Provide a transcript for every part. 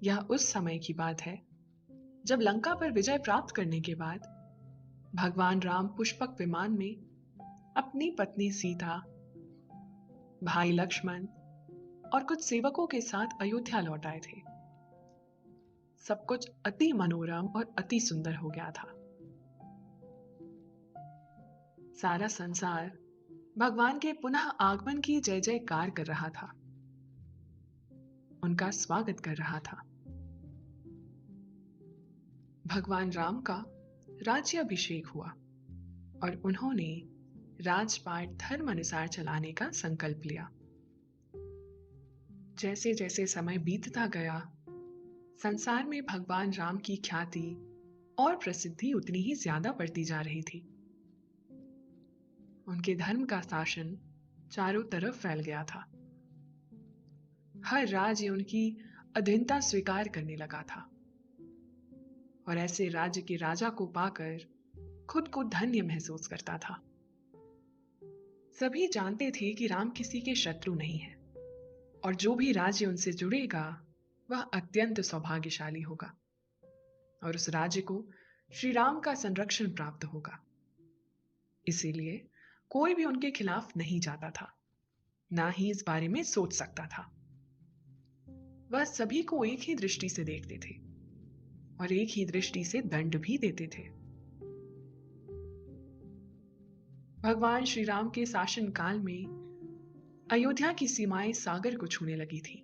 यह उस समय की बात है जब लंका पर विजय प्राप्त करने के बाद भगवान राम पुष्पक विमान में अपनी पत्नी सीता, भाई लक्ष्मण और कुछ सेवकों के साथ अयोध्या लौट आए थे। सब कुछ अति मनोरम और अति सुंदर हो गया था। सारा संसार भगवान के पुनः आगमन की जय जयकार कर रहा था, उनका स्वागत कर रहा था। भगवान राम का राज्य अभिषेक हुआ और उन्होंने राजपाट धर्म अनुसार चलाने का संकल्प लिया। जैसे जैसे समय बीतता गया, संसार में भगवान राम की ख्याति और प्रसिद्धि उतनी ही ज्यादा बढ़ती जा रही थी। उनके धर्म का शासन चारों तरफ फैल गया था। हर राज्य उनकी अधीनता स्वीकार करने लगा था और ऐसे राज्य के राजा को पाकर खुद को धन्य महसूस करता था। सभी जानते थे कि राम किसी के शत्रु नहीं है और जो भी राज्य उनसे जुड़ेगा वह अत्यंत सौभाग्यशाली होगा और उस राज्य को श्री राम का संरक्षण प्राप्त होगा। इसीलिए कोई भी उनके खिलाफ नहीं जाता था, ना ही इस बारे में सोच सकता था। वह सभी को एक ही दृष्टि से देखते थे और एक ही दृष्टि से दंड भी देते थे। भगवान श्री राम के शासन काल में अयोध्या की सीमाएं सागर को छूने लगी थी।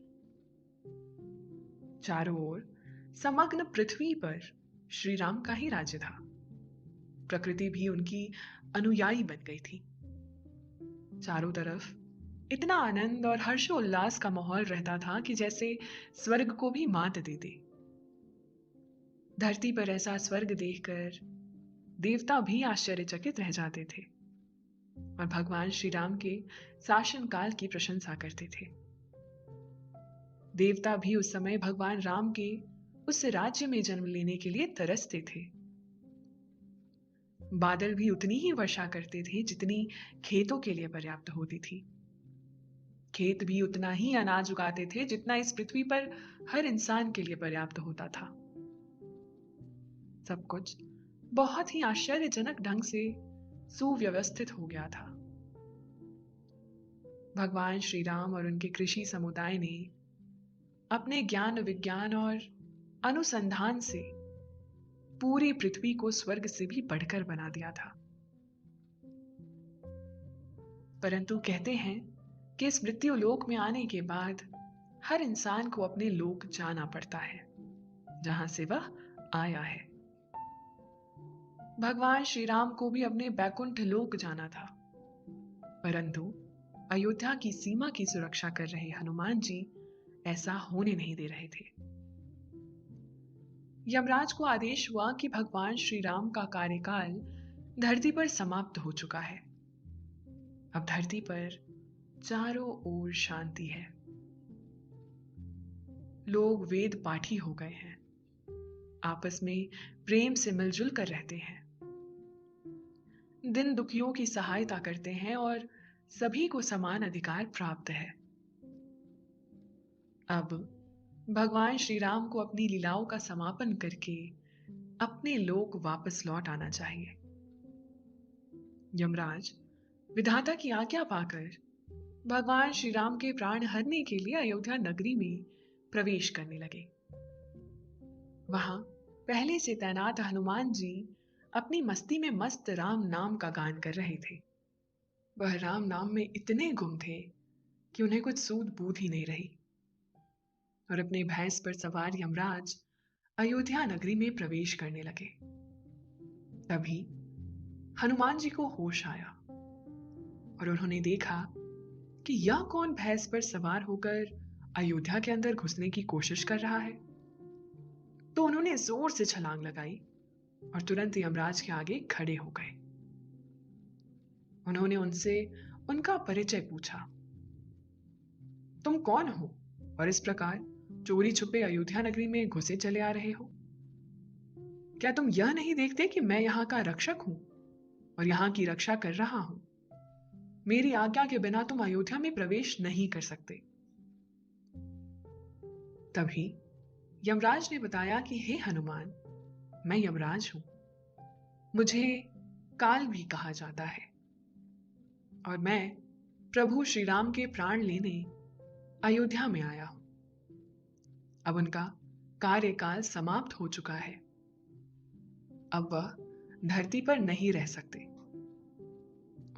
चारों ओर समग्र पृथ्वी पर श्री राम का ही राज्य था। प्रकृति भी उनकी अनुयायी बन गई थी। चारों तरफ इतना आनंद और हर्षोल्लास का माहौल रहता था कि जैसे स्वर्ग को भी मात दे दे। धरती पर ऐसा स्वर्ग देखकर देवता भी आश्चर्यचकित रह जाते थे और भगवान श्री राम के शासन काल की प्रशंसा करते थे। देवता भी उस समय भगवान राम के उस राज्य में जन्म लेने के लिए तरसते थे। बादल भी उतनी ही वर्षा करते थे जितनी खेतों के लिए पर्याप्त होती थी। खेत भी उतना ही अनाज उगाते थे जितना इस पृथ्वी पर हर इंसान के लिए पर्याप्त होता था। सब कुछ बहुत ही आश्चर्यजनक ढंग से सुव्यवस्थित हो गया था। भगवान श्री राम और उनके कृषि समुदाय ने अपने ज्ञान विज्ञान और अनुसंधान से पूरी पृथ्वी को स्वर्ग से भी बढ़कर बना दिया था। परंतु कहते हैं कि इस मृत्यु लोक में आने के बाद हर इंसान को अपने लोक जाना पड़ता है जहां से वह आया है। भगवान श्री राम को भी अपने बैकुंठ लोक जाना था, परंतु अयोध्या की सीमा की सुरक्षा कर रहे हनुमान जी ऐसा होने नहीं दे रहे थे। यमराज को आदेश हुआ कि भगवान श्री राम का कार्यकाल धरती पर समाप्त हो चुका है। अब धरती पर चारों ओर शांति है। लोग वेद पाठी हो गए हैं, आपस में प्रेम से मिलजुल कर रहते हैं, दिन दुखियों की सहायता करते हैं और सभी को समान अधिकार प्राप्त है। अब भगवान श्री राम को अपनी लीलाओं का समापन करके अपने लोक वापस लौट आना चाहिए। यमराज विधाता की आज्ञा पाकर भगवान श्री राम के प्राण हरने के लिए अयोध्या नगरी में प्रवेश करने लगे। वहां पहले से तैनात हनुमान जी अपनी मस्ती में मस्त राम नाम का गान कर रहे थे। वह राम नाम में इतने गुम थे कि उन्हें कुछ सूध बूध ही नहीं रही और अपने भैंस पर सवार यमराज अयोध्या नगरी में प्रवेश करने लगे। तभी हनुमान जी को होश आया और उन्होंने देखा कि यह कौन भैंस पर सवार होकर अयोध्या के अंदर घुसने की कोशिश कर रहा है। तो उन्होंने जोर से छलांग लगाई और तुरंत यमराज के आगे खड़े हो गए। उन्होंने उनसे उनका परिचय पूछा। तुम कौन हो और इस प्रकार चोरी छुपे अयोध्या नगरी में घुसे चले आ रहे हो? क्या तुम यह नहीं देखते कि मैं यहाँ का रक्षक हूं और यहाँ की रक्षा कर रहा हूं? मेरी आज्ञा के बिना तुम अयोध्या में प्रवेश नहीं कर सकते। तभी यमराज ने बताया कि हे हनुमान, मैं यमराज हूं। मुझे काल भी कहा जाता है और मैं प्रभु श्री राम के प्राण लेने अयोध्या में आया हूं। अब उनका कार्यकाल समाप्त हो चुका है। अब वह धरती पर नहीं रह सकते।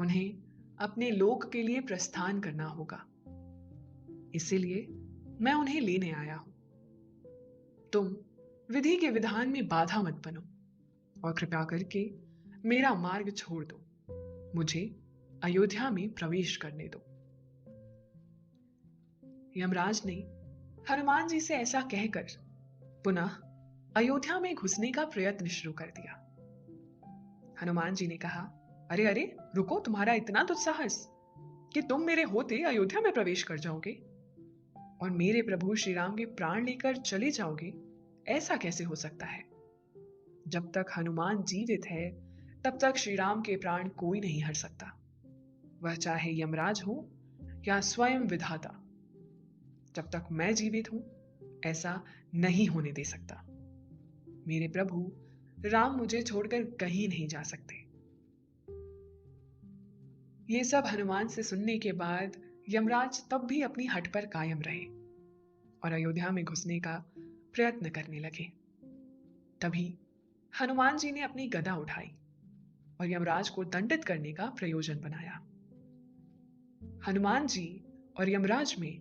उन्हें अपने लोक के लिए प्रस्थान करना होगा। इसीलिए मैं उन्हें लेने आया हूं। तुम विधि के विधान में बाधा मत बनो और कृपया करके मेरा मार्ग छोड़ दो। मुझे अयोध्या में प्रवेश करने दो। यमराज ने हनुमान जी से ऐसा कहकर पुनः अयोध्या में घुसने का प्रयत्न शुरू कर दिया। हनुमान जी ने कहा, अरे अरे रुको, तुम्हारा इतना दुस्साहस कि तुम मेरे होते अयोध्या में प्रवेश कर जाओगे और मेरे प्रभु श्री राम के प्राण लेकर चले जाओगे। ऐसा कैसे हो सकता है? जब तक हनुमान जीवित है तब तक श्री राम के प्राण कोई नहीं हर सकता, वह चाहे यमराज हो या स्वयं विधाता। जब तक मैं जीवित हूं ऐसा नहीं होने दे सकता। मेरे प्रभु राम मुझे छोड़कर कहीं नहीं जा सकते। ये सब हनुमान से सुनने के बाद यमराज तब भी अपनी हट पर कायम रहे और अयोध्या में घुसने का प्रयत्न करने लगे। तभी हनुमान जी ने अपनी गदा उठाई और यमराज को दंडित करने का प्रयोजन बनाया। हनुमान जी और यमराज में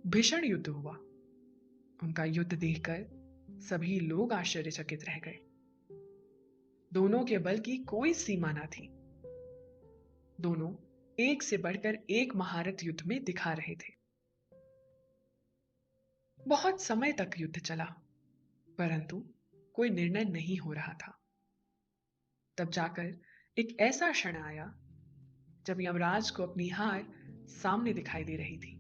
भीषण युद्ध हुआ। उनका युद्ध देखकर सभी लोग आश्चर्यचकित रह गए। दोनों के बल की कोई सीमा ना थी। दोनों एक से बढ़कर एक महारथ युद्ध में दिखा रहे थे। बहुत समय तक युद्ध चला, परंतु कोई निर्णय नहीं हो रहा था। तब जाकर एक ऐसा क्षण आया जब यमराज को अपनी हार सामने दिखाई दे रही थी।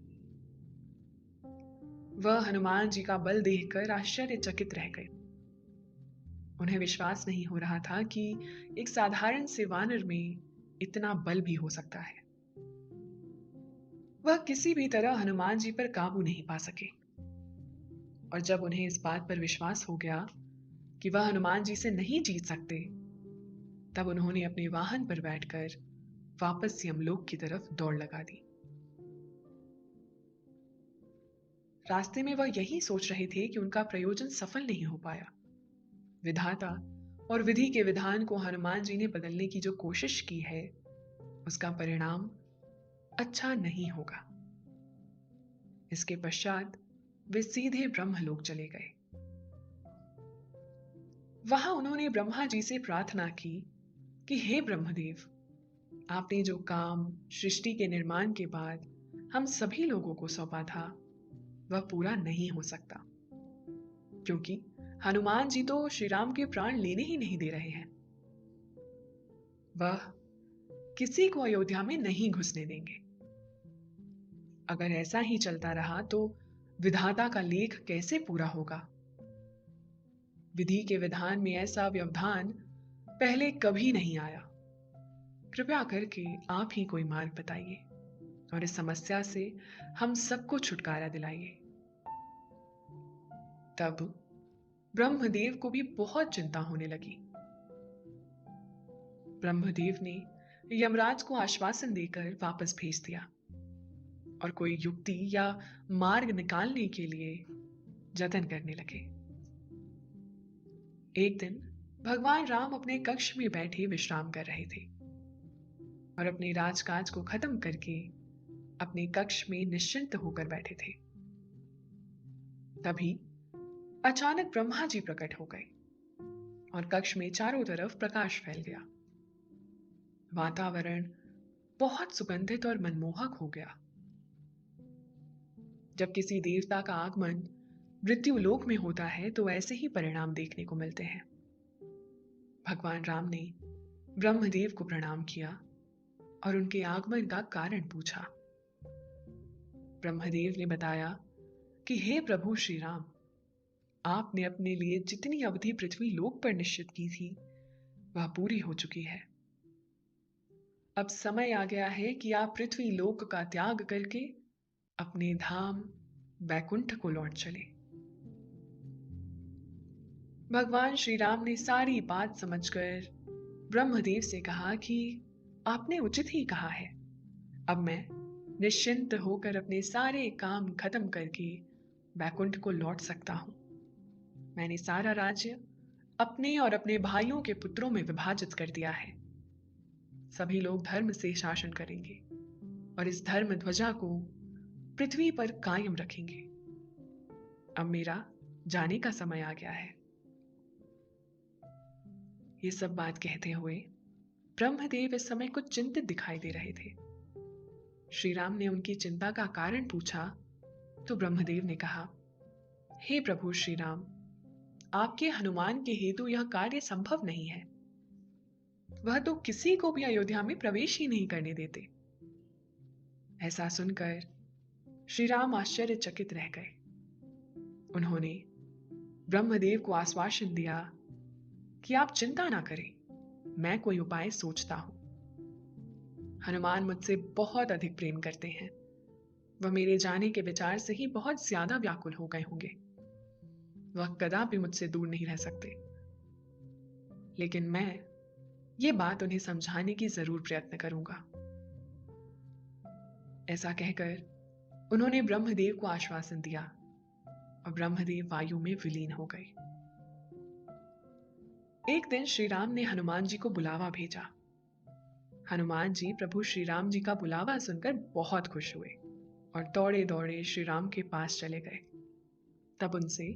वह हनुमान जी का बल देखकर आश्चर्यचकित रह गए। उन्हें विश्वास नहीं हो रहा था कि एक साधारण से वानर में इतना बल भी हो सकता है। वह किसी भी तरह हनुमान जी पर काबू नहीं पा सके और जब उन्हें इस बात पर विश्वास हो गया कि वह हनुमान जी से नहीं जीत सकते, तब उन्होंने अपने वाहन पर बैठकर वापस यमलोक की तरफ दौड़ लगा दी। रास्ते में वह यही सोच रहे थे कि उनका प्रयोजन सफल नहीं हो पाया। विधाता और विधि के विधान को हनुमान जी ने बदलने की जो कोशिश की है, उसका परिणाम अच्छा नहीं होगा। इसके पश्चात वे सीधे ब्रह्मलोक चले गए। वहां उन्होंने ब्रह्मा जी से प्रार्थना की कि हे ब्रह्मदेव, आपने जो काम सृष्टि के निर्माण के बाद हम सभी लोगों को सौंपा था, वह पूरा नहीं हो सकता, क्योंकि हनुमान जी तो श्री राम के प्राण लेने ही नहीं दे रहे हैं। वह किसी को अयोध्या में नहीं घुसने देंगे। अगर ऐसा ही चलता रहा तो विधाता का लेख कैसे पूरा होगा? विधि के विधान में ऐसा व्यवधान पहले कभी नहीं आया। कृपया करके आप ही कोई मार्ग बताइए और इस समस्या से हम सबको छुटकारा दिलाइए। तब ब्रह्मदेव को भी बहुत चिंता होने लगी। ब्रह्मदेव ने यमराज को आश्वासन देकर वापस भेज दिया और कोई युक्ति या मार्ग निकालने के लिए जतन करने लगे। एक दिन भगवान राम अपने कक्ष में बैठे विश्राम कर रहे थे और अपने राजकाज को खत्म करके अपने कक्ष में निश्चिंत होकर बैठे थे। तभी अचानक ब्रह्मा जी प्रकट हो गए और कक्ष में चारों तरफ प्रकाश फैल गया। वातावरण बहुत सुगंधित और मनमोहक हो गया। जब किसी देवता का आगमन मृत्यु लोक में होता है तो ऐसे ही परिणाम देखने को मिलते हैं। भगवान राम ने ब्रह्मदेव को प्रणाम किया और उनके आगमन का कारण पूछा। ब्रह्मदेव ने बताया कि हे प्रभु श्री राम, आपने अपने लिए जितनी अवधि पृथ्वी लोक पर निश्चित की थी वह पूरी हो चुकी है। अब समय आ गया है कि आप पृथ्वी लोक का त्याग करके अपने धाम वैकुंठ को लौट चले। भगवान श्री राम ने सारी बात समझकर ब्रह्मदेव से कहा कि आपने उचित ही कहा है। अब मैं निश्चिंत होकर अपने सारे काम खत्म करके बैकुंठ को लौट सकता हूँ। मैंने सारा राज्य अपने और अपने भाइयों के पुत्रों में विभाजित कर दिया है। सभी लोग धर्म से शासन करेंगे और इस धर्म ध्वजा को पृथ्वी पर कायम रखेंगे। अब मेरा जाने का समय आ गया है। ये सब बात कहते हुए ब्रह्मदेव इस समय कुछ चिंतित दिखाई दे रहे थे। श्री राम ने उनकी चिंता का कारण पूछा तो ब्रह्मदेव ने कहा, हे प्रभु श्री राम, आपके हनुमान के हेतु यह कार्य संभव नहीं है। वह तो किसी को भी अयोध्या में प्रवेश ही नहीं करने देते। ऐसा सुनकर श्री राम आश्चर्यचकित रह गए। उन्होंने ब्रह्मदेव को आश्वासन दिया कि आप चिंता ना करें, मैं कोई उपाय सोचता हूं। हनुमान मुझसे बहुत अधिक प्रेम करते हैं। वह मेरे जाने के विचार से ही बहुत ज्यादा व्याकुल हो गए होंगे। वह कदापि मुझसे दूर नहीं रह सकते। लेकिन मैं ये बात उन्हें समझाने की जरूर प्रयत्न करूंगा। ऐसा कहकर उन्होंने ब्रह्मदेव को आश्वासन दिया और ब्रह्मदेव वायु में विलीन हो गए। एक दिन श्री राम ने हनुमान जी को बुलावा भेजा। हनुमान जी प्रभु श्री राम जी का बुलावा सुनकर बहुत खुश हुए और दौड़े दौड़े श्री राम के पास चले गए। तब उनसे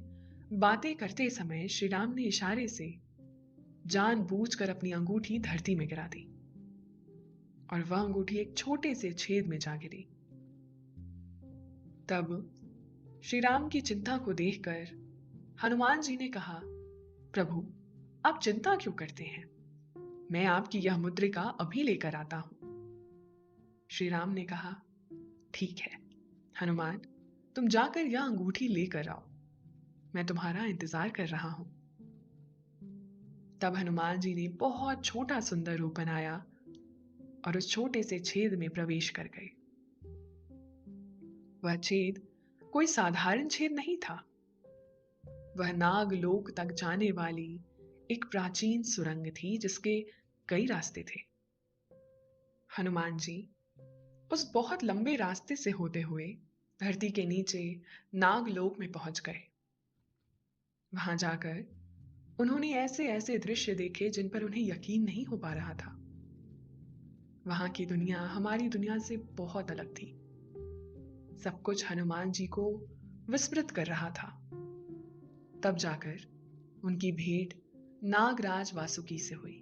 बातें करते समय श्री राम ने इशारे से जानबूझकर अपनी अंगूठी धरती में गिरा दी और वह अंगूठी एक छोटे से छेद में जा गिरी। तब श्री राम की चिंता को देखकर हनुमान जी ने कहा, प्रभु आप चिंता क्यों करते हैं? मैं आपकी यह मुद्रिका अभी लेकर आता हूं। श्री राम ने कहा, ठीक है हनुमान, तुम जाकर यह अंगूठी लेकर आओ, मैं तुम्हारा इंतजार कर रहा हूं। तब हनुमान जी ने बहुत छोटा सुंदर रूप बनाया और उस छोटे से छेद में प्रवेश कर गए। वह छेद कोई साधारण छेद नहीं था। वह नागलोक तक जाने वाली एक प्राचीन सुरंग थी जिसके कई रास्ते थे। हनुमान जी उस बहुत लंबे रास्ते से होते हुए धरती के नीचे नागलोक में पहुंच गए। वहां जाकर उन्होंने ऐसे ऐसे दृश्य देखे जिन पर उन्हें यकीन नहीं हो पा रहा था। वहां की दुनिया हमारी दुनिया से बहुत अलग थी। सब कुछ हनुमान जी को विस्मृत कर रहा था। तब जाकर उनकी भेंट नागराज वासुकी से हुई।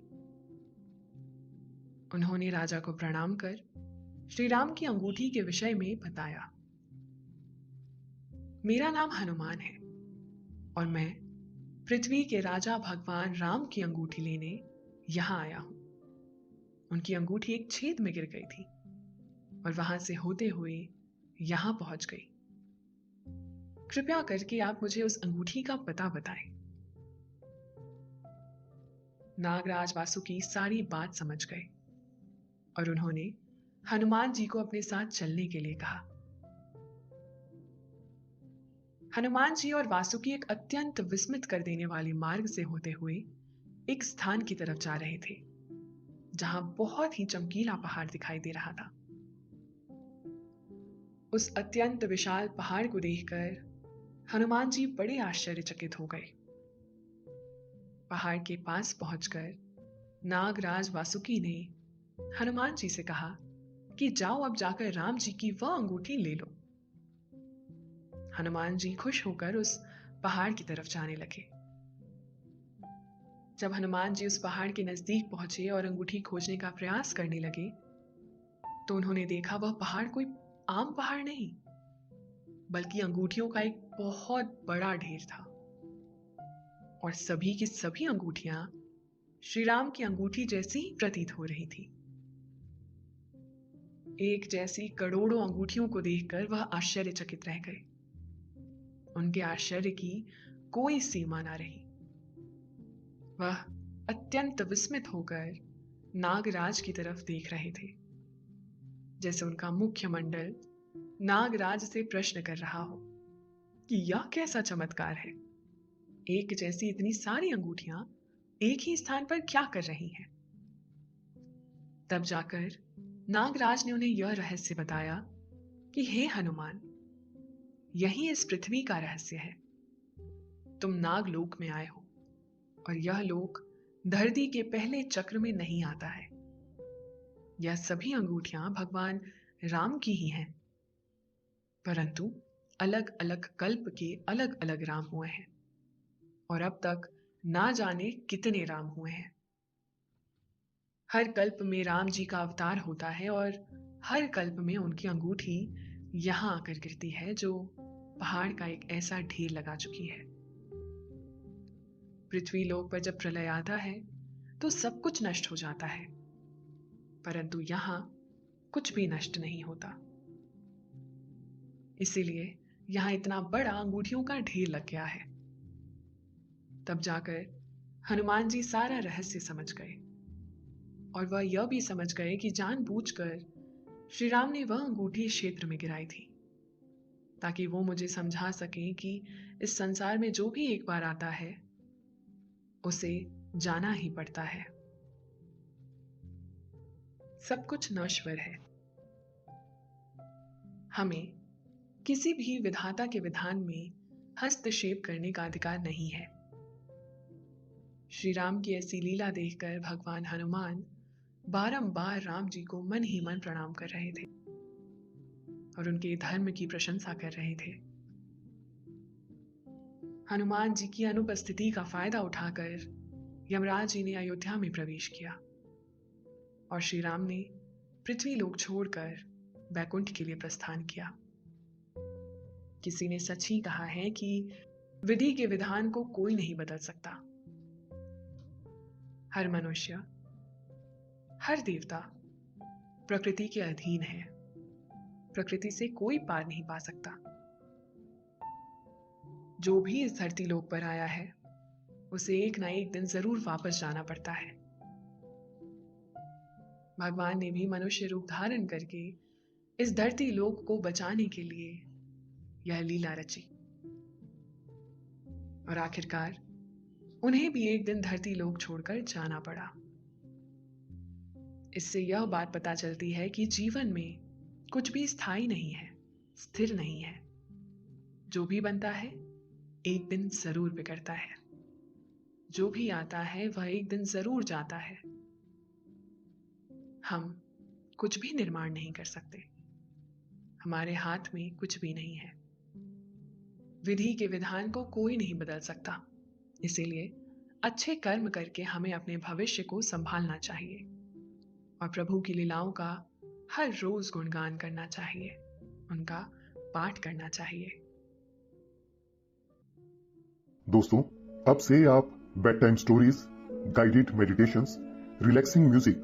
उन्होंने राजा को प्रणाम कर श्री राम की अंगूठी के विषय में बताया। मेरा नाम हनुमान है और मैं पृथ्वी के राजा भगवान राम की अंगूठी लेने यहां आया हूं। उनकी अंगूठी एक छेद में गिर गई थी और वहां से होते हुए यहां पहुंच गई। कृपया करके आप मुझे उस अंगूठी का पता बताएं। नागराज वासुकी सारी बात समझ गए और उन्होंने हनुमान जी को अपने साथ चलने के लिए कहा। हनुमान जी और वासुकी एक अत्यंत विस्मित कर देने वाले मार्ग से होते हुए एक स्थान की तरफ जा रहे थे जहां बहुत ही चमकीला पहाड़ दिखाई दे रहा था। उस अत्यंत विशाल पहाड़ को देखकर हनुमान जी बड़े आश्चर्यचकित हो गए। पहाड़ के पास पहुंचकर नागराज वासुकी ने हनुमान जी से कहा कि जाओ अब जाकर राम जी की वह अंगूठी ले लो। हनुमान जी खुश होकर उस पहाड़ की तरफ जाने लगे। जब हनुमान जी उस पहाड़ के नजदीक पहुंचे और अंगूठी खोजने का प्रयास करने लगे तो उन्होंने देखा वह पहाड़ कोई आम पहाड़ नहीं बल्कि अंगूठियों का एक बहुत बड़ा ढेर था और सभी की सभी अंगूठियां श्री राम की अंगूठी जैसी ही प्रतीत हो रही थी। एक जैसी करोड़ों अंगूठियों को देखकर वह आश्चर्यचकित रह गए। उनके आश्चर्य की कोई सीमा ना रही। वह अत्यंत विस्मित होकर नागराज की तरफ देख रहे थे, जैसे उनका मुख्य मंडल नागराज से प्रश्न कर रहा हो कि यह कैसा चमत्कार है, एक जैसी इतनी सारी अंगूठियां एक ही स्थान पर क्या कर रही हैं? तब जाकर नागराज ने उन्हें यह रहस्य बताया कि हे हनुमान, यही इस पृथ्वी का रहस्य है। तुम नागलोक में आए हो और यह लोक धरती के पहले चक्र में नहीं आता है। यह सभी अंगूठियां भगवान राम की ही हैं, परंतु अलग अलग कल्प के अलग अलग राम हुए हैं और अब तक ना जाने कितने राम हुए हैं। हर कल्प में राम जी का अवतार होता है और हर कल्प में उनकी अंगूठी यहां आकर गिरती है जो पहाड़ का एक ऐसा ढेर लगा चुकी है। पृथ्वी लोक पर जब प्रलय आता है तो सब कुछ नष्ट हो जाता है, परंतु यहां कुछ भी नष्ट नहीं होता। इसीलिए यहां इतना बड़ा अंगूठियों का ढेर लग गया है। तब जाकर हनुमान जी सारा रहस्य समझ गए और वह यह भी समझ गए कि जानबूझकर श्री राम ने वह अंगूठी इस क्षेत्र में गिराई थी ताकि वो मुझे समझा सकें कि इस संसार में जो भी एक बार आता है उसे जाना ही पड़ता है। सब कुछ नश्वर है। हमें किसी भी विधाता के विधान में हस्तक्षेप करने का अधिकार नहीं है। श्री राम की ऐसी लीला देखकर भगवान हनुमान बारंबार राम जी को मन ही मन प्रणाम कर रहे थे और उनके धर्म की प्रशंसा कर रहे थे। हनुमान जी की अनुपस्थिति का फायदा उठाकर यमराज जी ने अयोध्या में प्रवेश किया और श्री राम ने पृथ्वी लोक छोड़कर बैकुंठ के लिए प्रस्थान किया। किसी ने सच ही कहा है कि विधि के विधान को कोई नहीं बदल सकता। हर मनुष्य, हर देवता प्रकृति के अधीन है। प्रकृति से कोई पार नहीं पा सकता। जो भी इस धरती लोक पर आया है उसे एक ना एक दिन जरूर वापस जाना पड़ता है। भगवान ने भी मनुष्य रूप धारण करके इस धरती लोक को बचाने के लिए यह लीला रची और आखिरकार उन्हें भी एक दिन धरती लोक छोड़कर जाना पड़ा। इससे यह बात पता चलती है कि जीवन में कुछ भी स्थायी नहीं है, स्थिर नहीं है। जो भी बनता है एक दिन जरूर बिगड़ता है। जो भी आता है वह एक दिन जरूर जाता है। हम कुछ भी निर्माण नहीं कर सकते। हमारे हाथ में कुछ भी नहीं है। विधि के विधान को कोई नहीं बदल सकता। इसीलिए अच्छे कर्म करके हमें अपने भविष्य को संभालना चाहिए और प्रभु की लीलाओं का हर रोज गुणगान करना चाहिए, उनका पाठ करना चाहिए। दोस्तों, अब से आप bed time stories, guided meditations, relaxing music,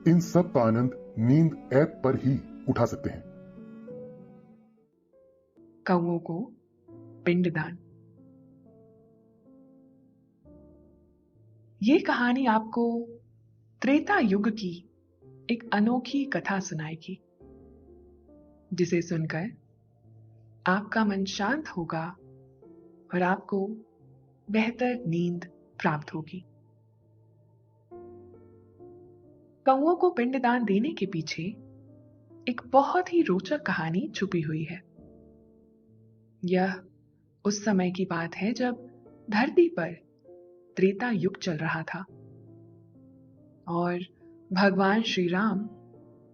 इन सब का आनंद नींद ऐप पर ही उठा सकते हैं। कौओं को पिंडदान। ये कहानी आपको त्रेता युग की एक अनोखी कथा सुनाएगी, जिसे सुनकर आपका मन शांत होगा और आपको बेहतर नींद प्राप्त होगी। कौओं को पिंडदान देने के पीछे एक बहुत ही रोचक कहानी छुपी हुई है। यह उस समय की बात है जब धरती पर त्रेता युग चल रहा था और भगवान श्री राम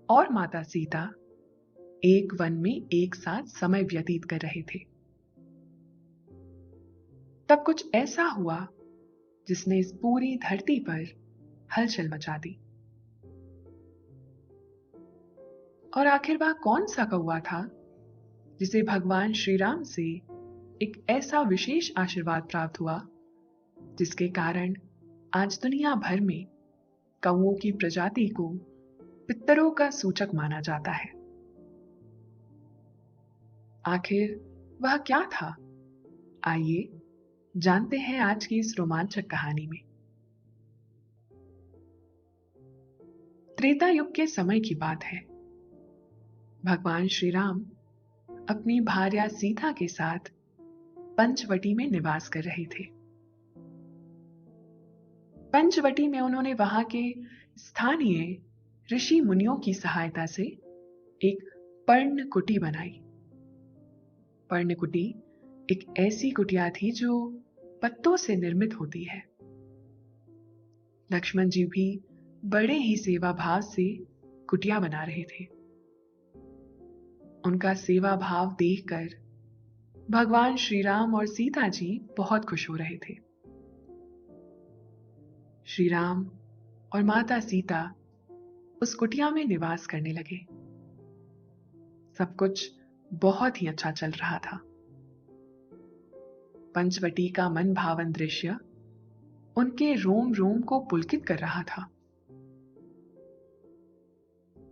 और माता सीता एक वन में एक साथ समय व्यतीत कर रहे थे। तब कुछ ऐसा हुआ जिसने इस पूरी धरती पर हलचल मचा दी। और आखिर वह कौन सा कौवा था जिसे भगवान श्री राम से एक ऐसा विशेष आशीर्वाद प्राप्त हुआ जिसके कारण आज दुनिया भर में कौओं की प्रजाति को पितरों का सूचक माना जाता है। आखिर वह क्या था? आइए जानते हैं आज की इस रोमांचक कहानी में। त्रेता युग के समय की बात है। भगवान श्री राम अपनी भार्या सीता के साथ पंचवटी में निवास कर रहे थे। पंचवटी में उन्होंने वहां के स्थानीय ऋषि मुनियों की सहायता से एक पर्ण कुटी बनाई। पर्ण कुटी एक ऐसी कुटिया थी जो पत्तों से निर्मित होती है। लक्ष्मण जी भी बड़े ही सेवा भाव से कुटिया बना रहे थे। उनका सेवा भाव देखकर भगवान श्री राम और सीता जी बहुत खुश हो रहे थे। श्री राम और माता सीता उस कुटिया में निवास करने लगे। सब कुछ बहुत ही अच्छा चल रहा था। पंचवटी का मन भावन दृश्य उनके रोम रोम को पुलकित कर रहा था।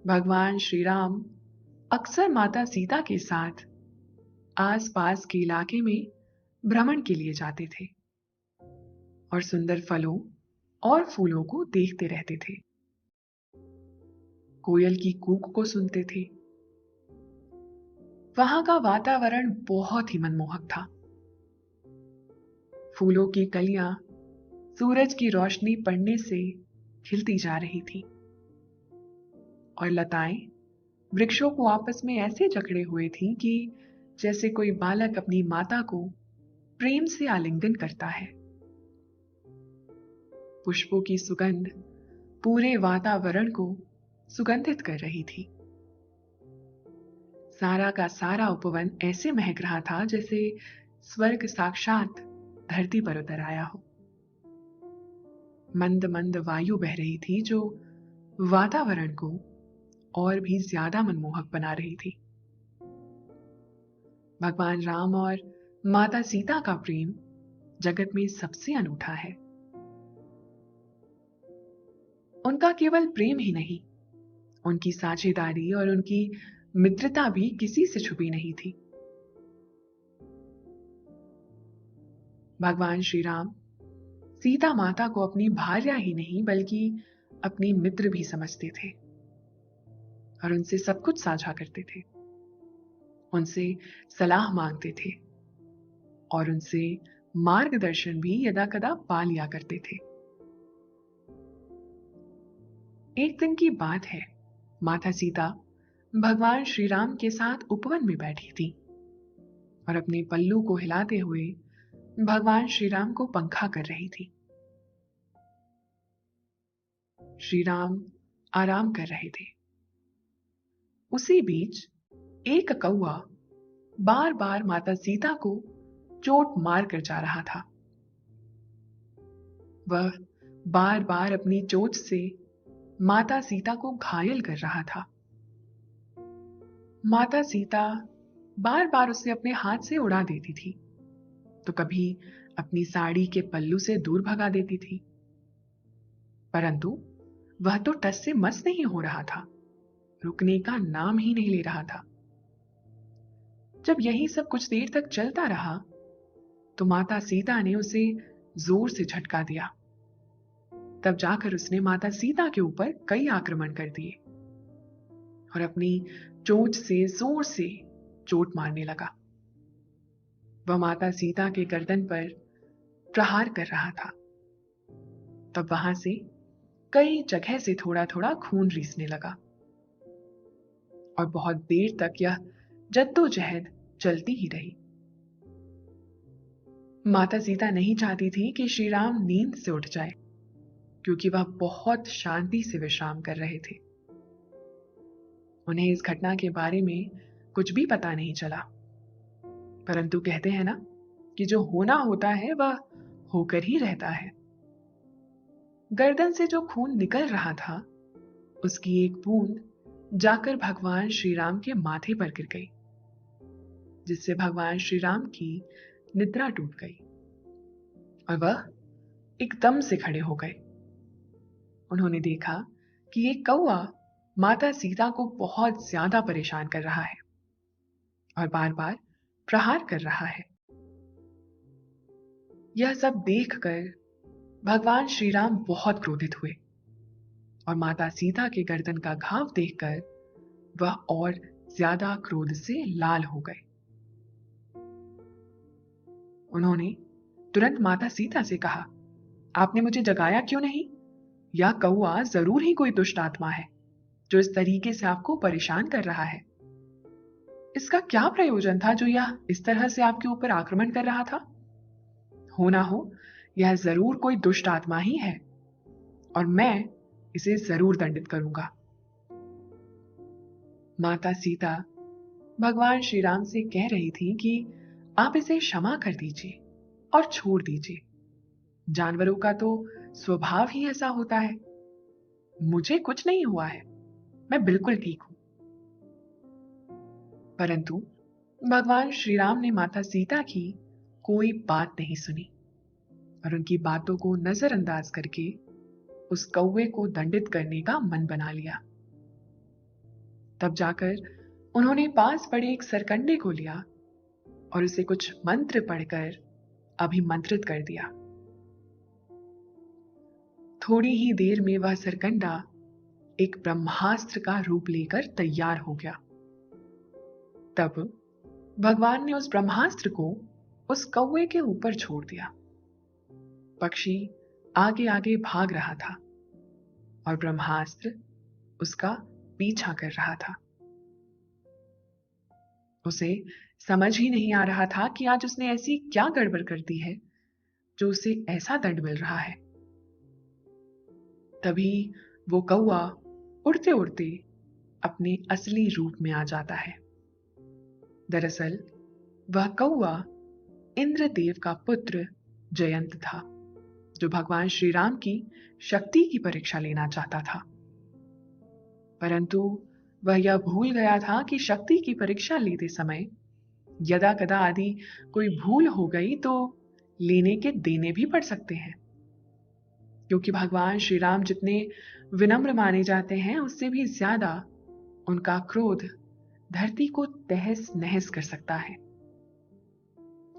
भगवान श्री राम अक्सर माता सीता के साथ आसपास के इलाके में भ्रमण के लिए जाते थे और सुंदर फलों और फूलों को देखते रहते थे। कोयल की कूक को सुनते थे। वहां का वातावरण बहुत ही मनमोहक था। फूलों की कलियां सूरज की रोशनी पड़ने से खिलती जा रही थी और लताएं वृक्षों को आपस में ऐसे जकड़े हुए थीं कि जैसे कोई बालक अपनी माता को प्रेम से आलिंगन करता है। पुष्पों की सुगंध पूरे वातावरण को सुगंधित कर रही थी। सारा का सारा उपवन ऐसे महक रहा था जैसे स्वर्ग साक्षात धरती पर उतर आया हो। मंद मंद वायु बह रही थी जो वातावरण को और भी ज्यादा मनमोहक बना रही थी। भगवान राम और माता सीता का प्रेम जगत में सबसे अनूठा है। उनका केवल प्रेम ही नहीं, उनकी साझेदारी और उनकी मित्रता भी किसी से छुपी नहीं थी। भगवान श्री राम सीता माता को अपनी भार्या ही नहीं बल्कि अपनी मित्र भी समझते थे और उनसे सब कुछ साझा करते थे। उनसे सलाह मांगते थे और उनसे मार्गदर्शन भी यदाकदा पा लिया करते थे। एक दिन की बात है, माता सीता भगवान श्री राम के साथ उपवन में बैठी थी और अपने पल्लू को हिलाते हुए भगवान श्री राम को पंखा कर रही थी। श्री राम आराम कर रहे थे। उसी बीच एक कौवा बार बार माता सीता को चोट मार कर जा रहा था। वह बार बार अपनी चोंच से माता सीता को घायल कर रहा था। माता सीता बार बार उसे अपने हाथ से उड़ा देती थी, तो कभी अपनी साड़ी के पल्लू से दूर भगा देती थी, परंतु वह तो टस से मस नहीं हो रहा था, रुकने का नाम ही नहीं ले रहा था। जब यही सब कुछ देर तक चलता रहा, तो माता सीता ने उसे जोर से झटका दिया। तब जाकर उसने माता सीता के ऊपर कई आक्रमण कर दिए और अपनी चोंच से जोर से चोट मारने लगा। वह माता सीता के गर्दन पर प्रहार कर रहा था। तब वहां से कई जगह से थोड़ा थोड़ा खून रिसने लगा और बहुत देर तक यह जद्दोजहद चलती ही रही। माता सीता नहीं चाहती थी कि श्री राम नींद से उठ जाए, क्योंकि वह बहुत शांति से विश्राम कर रहे थे। उन्हें इस घटना के बारे में कुछ भी पता नहीं चला, परंतु कहते हैं ना कि जो होना होता है वह होकर ही रहता है। गर्दन से जो खून निकल रहा था, उसकी एक बूंद जाकर भगवान श्री राम के माथे पर गिर गई, जिससे भगवान श्री राम की निद्रा टूट गई और वह एकदम से खड़े हो गए। उन्होंने देखा कि एक कौवा माता सीता को बहुत ज्यादा परेशान कर रहा है और बार बार प्रहार कर रहा है। यह सब देखकर भगवान श्री राम बहुत क्रोधित हुए और माता सीता के गर्दन का घाव देखकर वह और ज्यादा क्रोध से लाल हो गए। उन्होंने तुरंत माता सीता से कहा आपने मुझे जगाया क्यों नहीं? यह कौआ जरूर ही कोई दुष्ट आत्मा है जो इस तरीके से आपको परेशान कर रहा है। इसका क्या प्रयोजन था जो यह इस तरह से आपके ऊपर आक्रमण कर रहा था? हो ना हो यह जरूर कोई दुष्ट आत्मा ही है और मैं इसे जरूर दंडित करूंगा। माता सीता भगवान श्री राम से कह रही थी कि आप इसे क्षमा कर दीजिए और छोड़ दीजिए। जानवरों का तो स्वभाव ही ऐसा होता है। मुझे कुछ नहीं हुआ है, मैं बिल्कुल ठीक हूं। परंतु भगवान श्री राम ने माता सीता की कोई बात नहीं सुनी और उनकी बातों को नजरअंदाज करके उस कौवे को दंडित करने का मन बना लिया। तब जाकर उन्होंने पास पड़े एक सरकंडे को लिया और उसे कुछ मंत्र पढ़कर अभिमंत्रित कर दिया। थोड़ी ही देर में वह सरकंडा एक ब्रह्मास्त्र का रूप लेकर तैयार हो गया। तब भगवान ने उस ब्रह्मास्त्र को उस कौवे के ऊपर छोड़ दिया। पक्षी आगे आगे भाग रहा था और ब्रह्मास्त्र उसका पीछा कर रहा था। उसे समझ ही नहीं आ रहा था कि आज उसने ऐसी क्या गड़बड़ कर दी है जो उसे ऐसा दंड मिल रहा है। तभी वो कौवा उड़ते उड़ते अपने असली रूप में आ जाता है। दरअसल वह कौवा इंद्रदेव का पुत्र जयंत था, जो भगवान श्री राम की शक्ति की परीक्षा लेना चाहता था। परंतु वह यह भूल गया था कि शक्ति की परीक्षा लेते समय यदा कदा आदि कोई भूल हो गई तो लेने के देने भी पड़ सकते हैं, क्योंकि भगवान श्री राम जितने विनम्र माने जाते हैं उससे भी ज्यादा उनका क्रोध धरती को तहस नहस कर सकता है।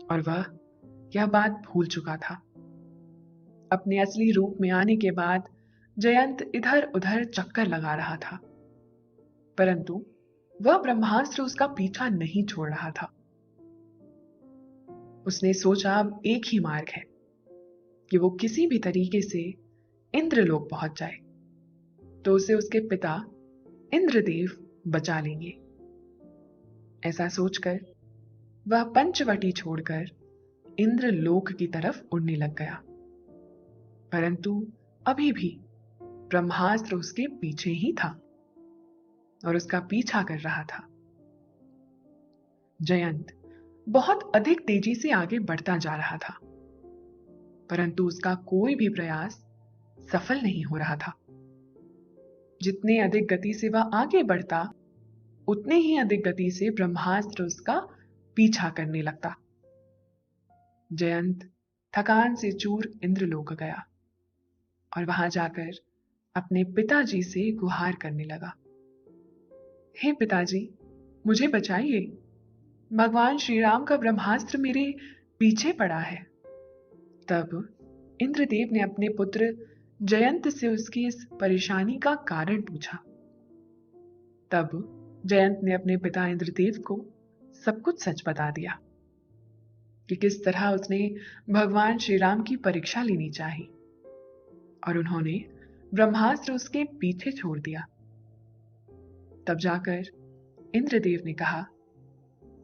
और वह यह बात भूल चुका था। अपने असली रूप में आने के बाद जयंत इधर उधर चक्कर लगा रहा था, परंतु वह ब्रह्मास्त्र उसका पीछा नहीं छोड़ रहा था। उसने सोचा अब एक ही मार्ग है कि वो किसी भी तरीके से इंद्रलोक पहुंच जाए तो उसे उसके पिता इंद्रदेव बचा लेंगे। ऐसा सोचकर वह पंचवटी छोड़कर इंद्रलोक की तरफ उड़ने लग गया, परंतु अभी भी ब्रह्मास्त्र उसके पीछे ही था और उसका पीछा कर रहा था। जयंत बहुत अधिक तेजी से आगे बढ़ता जा रहा था, परंतु उसका कोई भी प्रयास सफल नहीं हो रहा था। जितने अधिक गति से वह आगे बढ़ता उतने ही अधिक गति से ब्रह्मास्त्र उसका पीछा करने लगता। जयंत थकान से चूर इंद्रलोक गया और वहां जाकर अपने पिताजी से गुहार करने लगा। हे पिताजी, मुझे बचाइए। भगवान श्री राम का ब्रह्मास्त्र मेरे पीछे पड़ा है। तब इंद्रदेव ने अपने पुत्र जयंत से उसकी इस परेशानी का कारण पूछा। तब जयंत ने अपने पिता इंद्रदेव को सब कुछ सच बता दिया कि किस तरह उसने भगवान श्री राम की परीक्षा लेनी चाहिए और उन्होंने ब्रह्मास्त्र उसके पीछे छोड़ दिया। तब जाकर इंद्रदेव ने कहा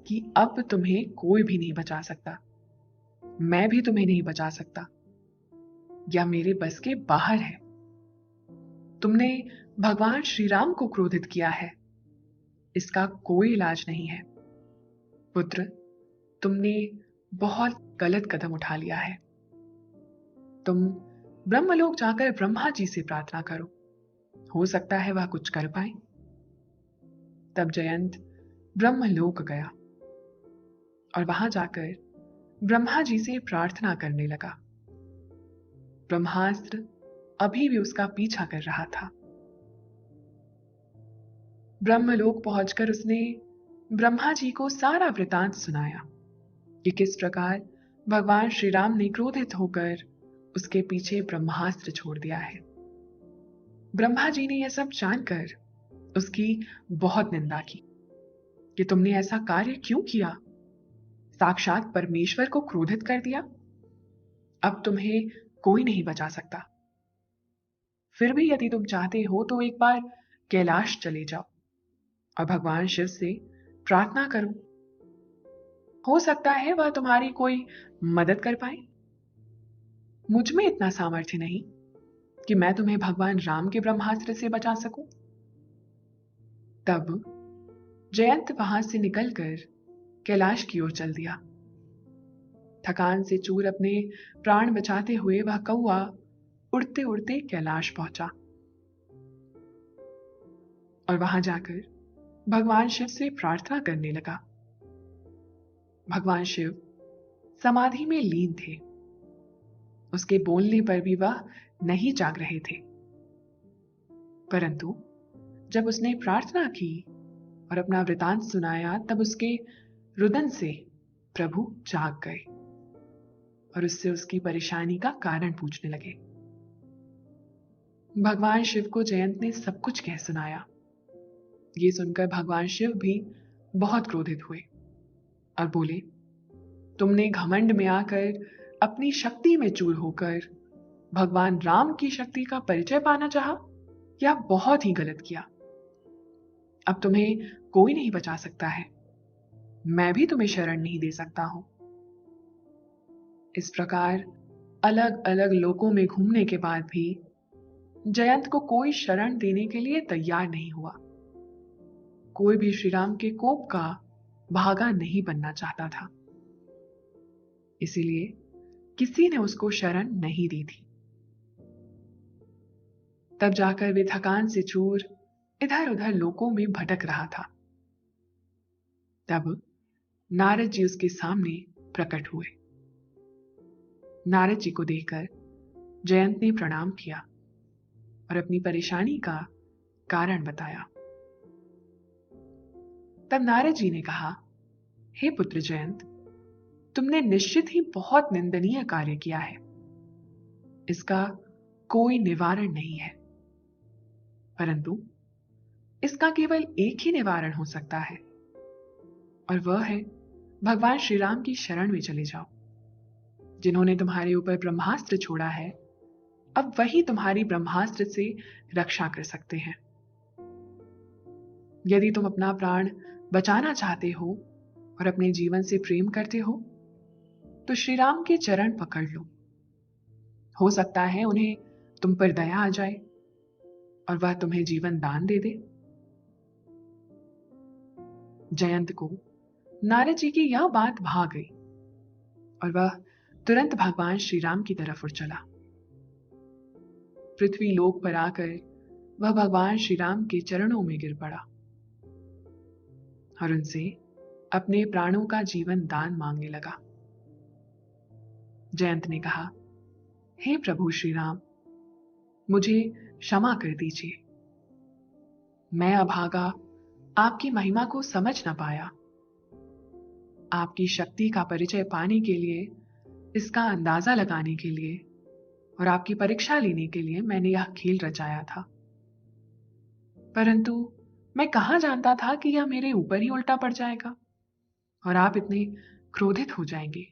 कि अब तुम्हें कोई भी नहीं बचा सकता, मैं भी तुम्हें नहीं बचा सकता, या मेरे बस के बाहर है। तुमने भगवान श्री राम को क्रोधित किया है, इसका कोई इलाज नहीं है। पुत्र, तुमने बहुत गलत कदम उठा लिया है। तुम ब्रह्मलोक जाकर ब्रह्मा जी से प्रार्थना करो, हो सकता है वह कुछ कर पाए। तब जयंत ब्रह्मलोक गया और वहां जाकर ब्रह्मा जी से प्रार्थना करने लगा। ब्रह्मास्त्र अभी भी उसका पीछा कर रहा था। ब्रह्मलोक पहुंचकर उसने ब्रह्मा जी को सारा वृतांत सुनाया कि किस प्रकार भगवान श्री राम ने क्रोधित होकर उसके पीछे ब्रह्मास्त्र छोड़ दिया है। ब्रह्मा जी ने यह सब जानकर उसकी बहुत निंदा की कि तुमने ऐसा कार्य क्यों किया, साक्षात परमेश्वर को क्रोधित कर दिया। अब तुम्हें कोई नहीं बचा सकता। फिर भी यदि तुम चाहते हो तो एक बार कैलाश चले जाओ और भगवान शिव से प्रार्थना करो। हो सकता है वह तुम्हारी कोई मदद कर पाए। मुझ में इतना सामर्थ्य नहीं कि मैं तुम्हें भगवान राम के ब्रह्मास्त्र से बचा सकूं। तब जयंत वहां से निकलकर कैलाश की ओर चल दिया। थकान से चूर अपने प्राण बचाते हुए वह कौआ उड़ते उड़ते कैलाश पहुंचा और वहां जाकर भगवान शिव से प्रार्थना करने लगा। भगवान शिव समाधि में लीन थे। उसके बोलने पर भी वह नहीं जाग रहे थे, परंतु जब उसने प्रार्थना की और अपना वृतांत सुनाया तब उसके रुदन से प्रभु जाग गए और उससे उसकी परेशानी का कारण पूछने लगे। भगवान शिव को जयंत ने सब कुछ कह सुनाया। ये सुनकर भगवान शिव भी बहुत क्रोधित हुए और बोले, तुमने घमंड में आकर अपनी शक्ति में चूर होकर भगवान राम की शक्ति का परिचय पाना चाहा, यह बहुत ही गलत किया। अब तुम्हें कोई नहीं बचा सकता है। मैं भी तुम्हें शरण नहीं दे सकता हूं। इस प्रकार अलग अलग लोकों में घूमने के बाद भी जयंत को कोई शरण देने के लिए तैयार नहीं हुआ। कोई भी श्री राम के कोप का भागा नहीं बनना चाहता था, इसीलिए किसी ने उसको शरण नहीं दी थी। तब जाकर वे थकान से चूर इधर उधर लोकों में भटक रहा था। तब नारद जी उसके सामने प्रकट हुए। नारद जी को देखकर जयंत ने प्रणाम किया और अपनी परेशानी का कारण बताया। तब नारद जी ने कहा, हे पुत्र जयंत, तुमने निश्चित ही बहुत निंदनीय कार्य किया है। इसका कोई निवारण नहीं है, परंतु इसका केवल एक ही निवारण हो सकता है और वह है भगवान श्री राम की शरण में चले जाओ। जिन्होंने तुम्हारे ऊपर ब्रह्मास्त्र छोड़ा है, अब वही तुम्हारी ब्रह्मास्त्र से रक्षा कर सकते हैं। यदि तुम अपना प्राण बचाना चाहते हो और अपने जीवन से प्रेम करते हो तो श्री राम के चरण पकड़ लो। हो सकता है उन्हें तुम पर दया आ जाए और वह तुम्हें जीवन दान दे दे। जयंत को नारद जी की यह बात भा गई और वह तुरंत भगवान श्री राम की तरफ उड़ चला। पृथ्वी लोक पर आकर वह भगवान श्री राम के चरणों में गिर पड़ा और उनसे अपने प्राणों का जीवन दान मांगने लगा। जयंत ने कहा, हे प्रभु श्री राम, मुझे क्षमा कर दीजिए। मैं अभागा आपकी महिमा को समझ न पाया। आपकी शक्ति का परिचय पाने के लिए, इसका अंदाजा लगाने के लिए और आपकी परीक्षा लेने के लिए मैंने यह खेल रचाया था, परंतु मैं कहां जानता था कि यह मेरे ऊपर ही उल्टा पड़ जाएगा और आप इतने क्रोधित हो जाएंगे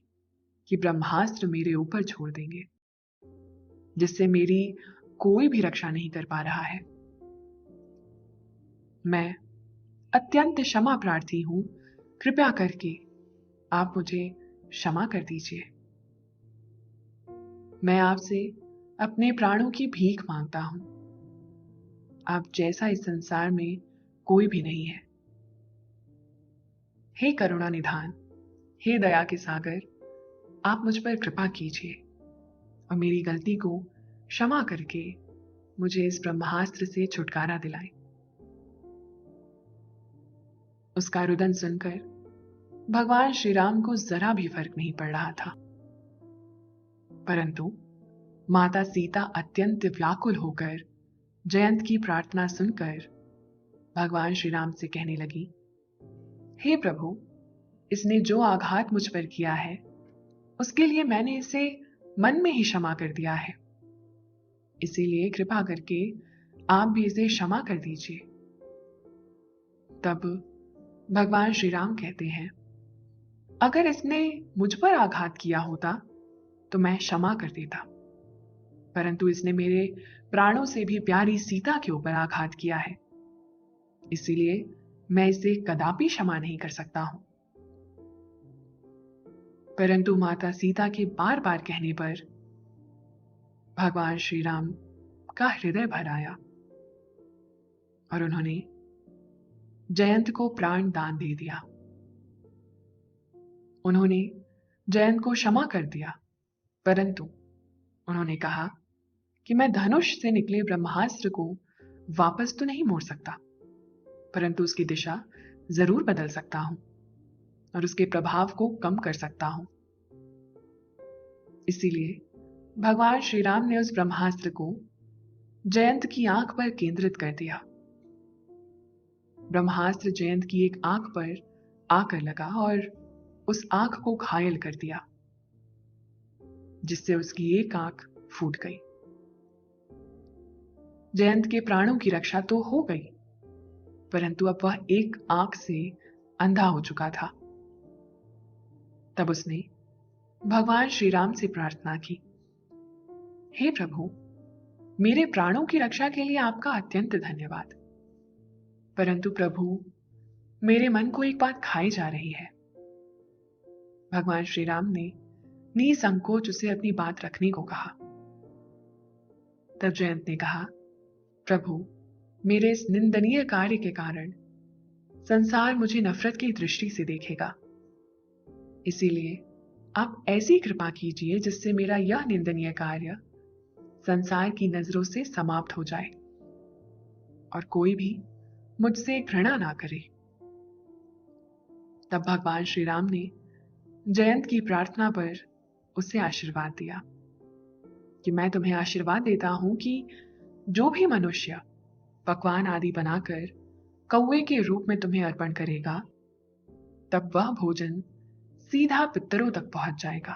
कि ब्रह्मास्त्र मेरे ऊपर छोड़ देंगे, जिससे मेरी कोई भी रक्षा नहीं कर पा रहा है। मैं अत्यंत क्षमा प्रार्थी हूं। कृपया करके आप मुझे क्षमा कर दीजिए। मैं आपसे अपने प्राणों की भीख मांगता हूं। आप जैसा इस संसार में कोई भी नहीं है। हे करुणा निधान, हे दया के सागर, आप मुझ पर कृपा कीजिए और मेरी गलती को क्षमा करके मुझे इस ब्रह्मास्त्र से छुटकारा दिलाएं। उसका रुदन सुनकर भगवान श्री राम को जरा भी फर्क नहीं पड़ रहा था, परंतु माता सीता अत्यंत व्याकुल होकर जयंत की प्रार्थना सुनकर भगवान श्री राम से कहने लगी, हे प्रभु, इसने जो आघात मुझ पर किया है उसके लिए मैंने इसे मन में ही क्षमा कर दिया है, इसीलिए कृपा करके आप भी इसे क्षमा कर दीजिए। तब भगवान श्री राम कहते हैं, अगर इसने मुझ पर आघात किया होता तो मैं क्षमा कर देता, परंतु इसने मेरे प्राणों से भी प्यारी सीता के ऊपर आघात किया है, इसीलिए मैं इसे कदापि क्षमा नहीं कर सकता हूं। परंतु माता सीता के बार बार कहने पर भगवान श्री राम का हृदय भर आया और उन्होंने जयंत को प्राण दान दे दिया। उन्होंने जयंत को क्षमा कर दिया, परंतु उन्होंने कहा कि मैं धनुष से निकले ब्रह्मास्त्र को वापस तो नहीं मोड़ सकता, परंतु उसकी दिशा जरूर बदल सकता हूं और उसके प्रभाव को कम कर सकता हूं। इसीलिए भगवान श्री राम ने उस ब्रह्मास्त्र को जयंत की आंख पर केंद्रित कर दिया। ब्रह्मास्त्र जयंत की एक आंख पर आकर लगा और उस आंख को घायल कर दिया, जिससे उसकी एक आंख फूट गई। जयंत के प्राणों की रक्षा तो हो गई, परंतु अब वह एक आंख से अंधा हो चुका था। तब उसने भगवान श्री राम से प्रार्थना की, हे प्रभु, मेरे प्राणों की रक्षा के लिए आपका अत्यंत धन्यवाद, परंतु प्रभु, मेरे मन को एक बात खाई जा रही है। भगवान श्री राम ने निसंकोच उसे अपनी बात रखने को कहा। तब जयंत ने कहा, प्रभु, मेरे इस निंदनीय कार्य के कारण संसार मुझे नफरत की दृष्टि से देखेगा, इसीलिए आप ऐसी कृपा कीजिए जिससे मेरा यह निंदनीय कार्य संसार की नजरों से समाप्त हो जाए और कोई भी मुझसे घृणा ना करे। तब भगवान श्री राम ने जयंत की प्रार्थना पर उसे आशीर्वाद दिया कि मैं तुम्हें आशीर्वाद देता हूं कि जो भी मनुष्य पकवान आदि बनाकर कौवे के रूप में तुम्हें अर्पण करेगा, तब वह भोजन सीधा पितरों तक पहुंच जाएगा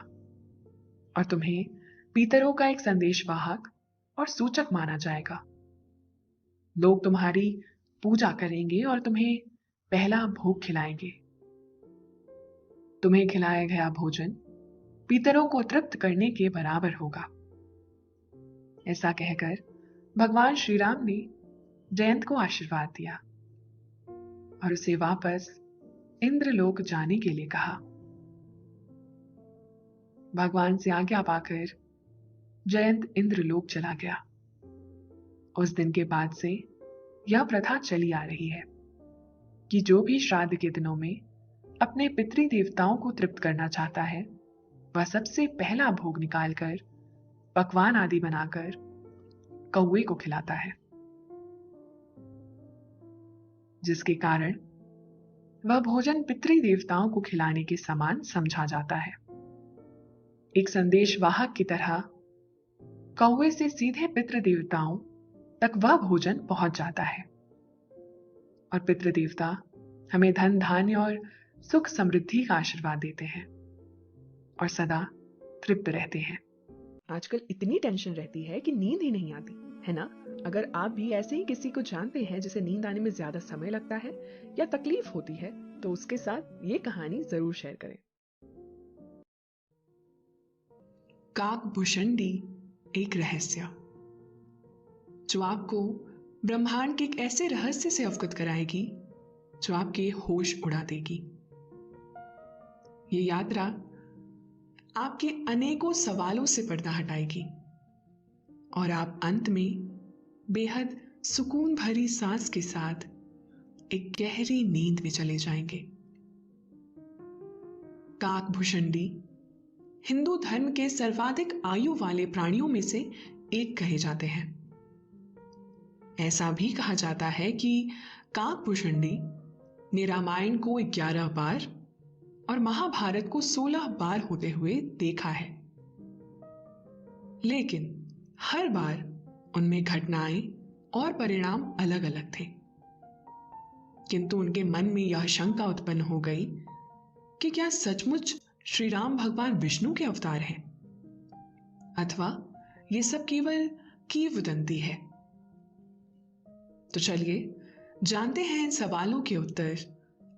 और तुम्हें पितरों का एक संदेशवाहक और सूचक माना जाएगा। लोग तुम्हारी पूजा करेंगे और तुम्हें पहला भोग खिलाएंगे। तुम्हें खिलाया गया भोजन पितरों को तृप्त करने के बराबर होगा। ऐसा कहकर भगवान श्री राम ने जयंत को आशीर्वाद दिया और उसे वापस इंद्रलोक जाने के लिए कहा। भगवान से आज्ञा पाकर जयंत इंद्रलोक चला गया। उस दिन के बाद से यह प्रथा चली आ रही है कि जो भी श्राद्ध के दिनों में अपने पितृ देवताओं को तृप्त करना चाहता है, वह सबसे पहला भोग निकालकर पकवान आदि बनाकर कौवे को खिलाता है, जिसके कारण वह भोजन पितृ देवताओं को खिलाने के समान समझा जाता है। एक संदेशवाहक की तरह कौवे से सीधे पितृ देवताओं तक वह भोजन पहुंच जाता है और पितृ देवता हमें धन धान्य और सुख समृद्धि का आशीर्वाद देते हैं और सदा तृप्त रहते हैं। आजकल इतनी टेंशन रहती है कि नींद ही नहीं आती है ना। अगर आप भी ऐसे ही किसी को जानते हैं जिसे नींद आने में ज्यादा समय लगता है या तकलीफ होती है, तो उसके साथ ये कहानी जरूर शेयर करें। काकभूषणी एक रहस्य, जो आपको ब्रह्मांड के एक ऐसे रहस्य से अवगत कराएगी जो आपके होश उड़ा देगी। ये यात्रा आपके अनेकों सवालों से पर्दा हटाएगी और आप अंत में बेहद सुकून भरी सांस के साथ एक गहरी नींद में चले जाएंगे। काकभूषणी हिंदू धर्म के सर्वाधिक आयु वाले प्राणियों में से एक कहे जाते हैं। ऐसा भी कहा जाता है कि काकभूषणी ने रामायण को 11 बार और महाभारत को 16 बार होते हुए देखा है, लेकिन हर बार उनमें घटनाएं और परिणाम अलग अलग थे। किंतु उनके मन में यह शंका उत्पन्न हो गई कि क्या सचमुच श्री राम भगवान विष्णु के अवतार हैं, अथवा ये सब केवल किंवदंती है। तो चलिए जानते हैं इन सवालों के उत्तर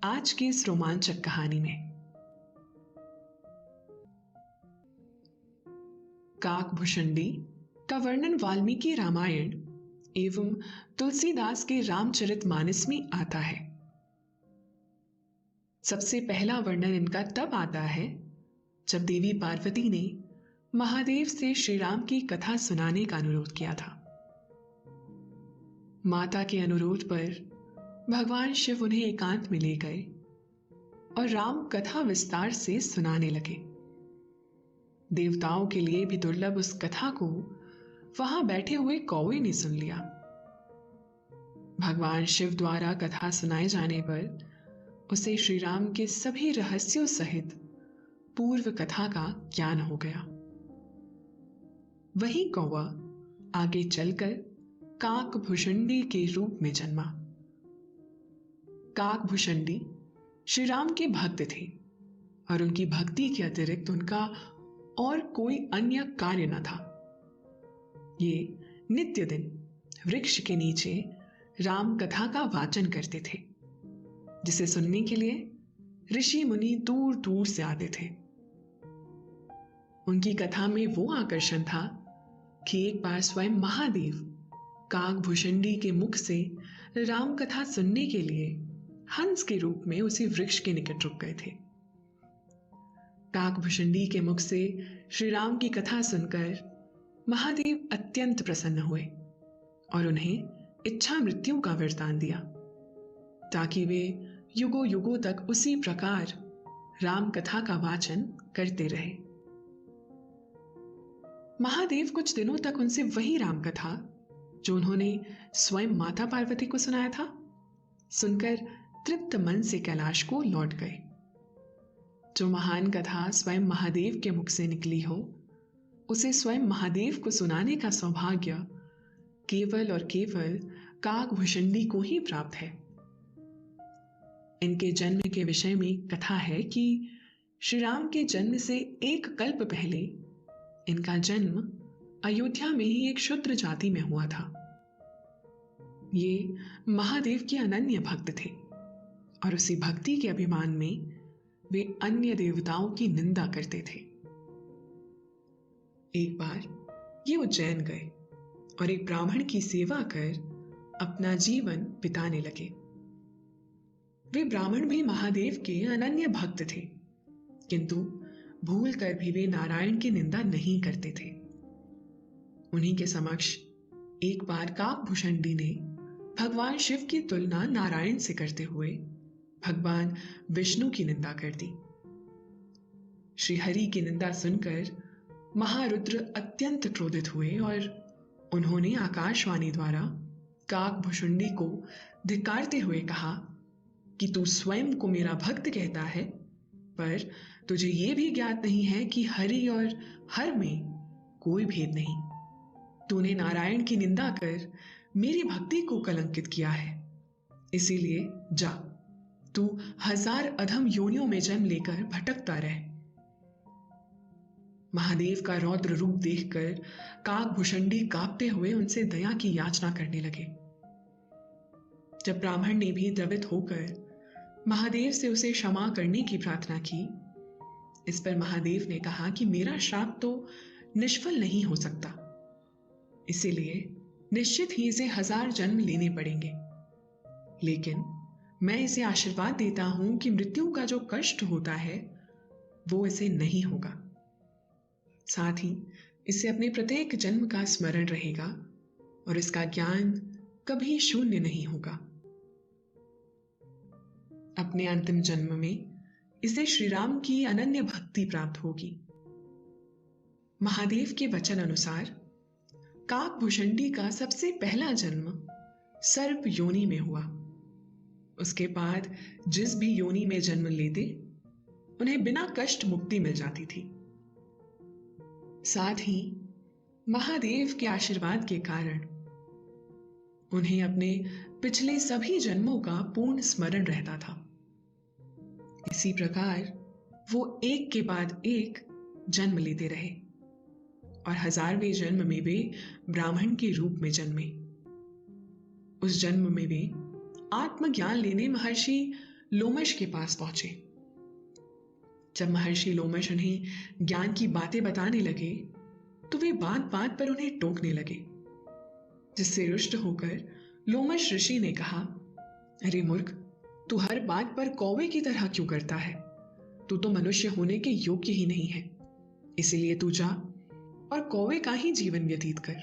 आज की इस रोमांचक कहानी में। काकभूषणी का वर्णन वाल्मीकि रामायण एवं तुलसीदास के रामचरितमानस में आता है। सबसे पहला वर्णन इनका तब आता है जब देवी पार्वती ने महादेव से श्री राम की कथा सुनाने का अनुरोध किया था। माता के अनुरोध पर भगवान शिव उन्हें एकांत में ले गए और राम कथा विस्तार से सुनाने लगे। देवताओं के लिए भी दुर्लभ उस कथा को वहां बैठे हुए कौवे ने सुन लिया। भगवान शिव द्वारा कथा सुनाए जाने पर उसे श्री राम के सभी रहस्यों सहित पूर्व कथा का ज्ञान हो गया। वही कौवा आगे चलकर काकभुषुंडी के रूप में जन्मा। काकभुषुंडी श्री राम के भक्त थे और उनकी भक्ति के अतिरिक्त उनका और कोई अन्य कार्य न था। ये नित्य दिन वृक्ष के नीचे राम कथा का वाचन करते थे, जिसे सुनने के लिए ऋषि मुनि दूर दूर से आते थे। उनकी कथा में वो आकर्षण था कि एक बार स्वयं महादेव काकभुषुंडी के मुख से राम कथा सुनने के लिए हंस के रूप में उसी वृक्ष के निकट रुक गए थे। काकभुषुंडी के मुख से श्री राम की कथा सुनकर महादेव अत्यंत प्रसन्न हुए और उन्हें इच्छा मृत्यु का वरदान दिया, ताकि वे युगों युगों तक उसी प्रकार राम कथा का वाचन करते रहे। महादेव कुछ दिनों तक उनसे वही राम कथा जो उन्होंने स्वयं माता पार्वती को सुनाया था सुनकर तृप्त मन से कैलाश को लौट गए। जो महान कथा स्वयं महादेव के मुख से निकली हो, उसे स्वयं महादेव को सुनाने का सौभाग्य केवल और केवल काकभुषुंडी को ही प्राप्त है। इनके जन्म के विषय में कथा है कि श्री राम के जन्म से एक कल्प पहले इनका जन्म अयोध्या में ही एक शूद्र जाति में हुआ था। ये महादेव के अनन्य भक्त थे और उसी भक्ति के अभिमान में वे अन्य देवताओं की निंदा करते थे। एक बार ये उज्जैन गए और एक ब्राह्मण की सेवा कर अपना जीवन बिताने लगे। वे ब्राह्मण भी महादेव के अनन्य भक्त थे, किंतु भूल कर भी वे नारायण की निंदा नहीं करते थे। उन्हीं के समक्ष एक बार काकभुषुंडी ने भगवान शिव की तुलना नारायण से करते हुए भगवान विष्णु की निंदा कर दी। श्री हरि की निंदा सुनकर महारुद्र अत्यंत क्रोधित हुए और उन्होंने आकाशवाणी द्वारा काकभुषुंडी को धिक्कारते हुए कहा कि तू स्वयं को मेरा भक्त कहता है, पर तुझे यह भी ज्ञात नहीं है कि हरि और हर में कोई भेद नहीं। तूने नारायण की निंदा कर मेरी भक्ति को कलंकित किया है, इसीलिए जा, तू 1000 अधम योनियों में जन्म लेकर भटकता रह। महादेव का रौद्र रूप देखकर काकभुषुंडी कांपते हुए उनसे दया की याचना करने लगे। जब ब्राह्मण ने भी द्रवित होकर महादेव से उसे क्षमा करने की प्रार्थना की, इस पर महादेव ने कहा कि मेरा श्राप तो निष्फल नहीं हो सकता, इसीलिए निश्चित ही इसे 1000 जन्म लेने पड़ेंगे। लेकिन मैं इसे आशीर्वाद देता हूं कि मृत्यु का जो कष्ट होता है वो इसे नहीं होगा। साथ ही इसे अपने प्रत्येक जन्म का स्मरण रहेगा और इसका ज्ञान कभी शून्य नहीं होगा। अपने अंतिम जन्म में इसे श्री राम की अनन्य भक्ति प्राप्त होगी। महादेव के वचन अनुसार काकभुषुंडी का सबसे पहला जन्म सर्प योनि में हुआ। उसके बाद जिस भी योनि में जन्म लेते उन्हें बिना कष्ट मुक्ति मिल जाती थी। साथ ही महादेव के आशीर्वाद के कारण उन्हें अपने पिछले सभी जन्मों का पूर्ण स्मरण रहता था। इसी प्रकार वो एक के बाद एक जन्म लेते रहे और 1000वें जन्म में वे ब्राह्मण के रूप में जन्मे। उस जन्म में वे आत्मज्ञान लेने महर्षि लोमश के पास पहुंचे। जब महर्षि लोमश उन्हें ज्ञान की बातें बताने लगे तो वे बात बात पर उन्हें टोकने लगे, जिससे रुष्ट होकर लोमश ऋषि ने कहा, अरे मूर्ख, तू हर बात पर कौवे की तरह क्यों करता है? तू तो मनुष्य होने के योग्य ही नहीं है। इसलिए तू जा और कौवे का ही जीवन व्यतीत कर।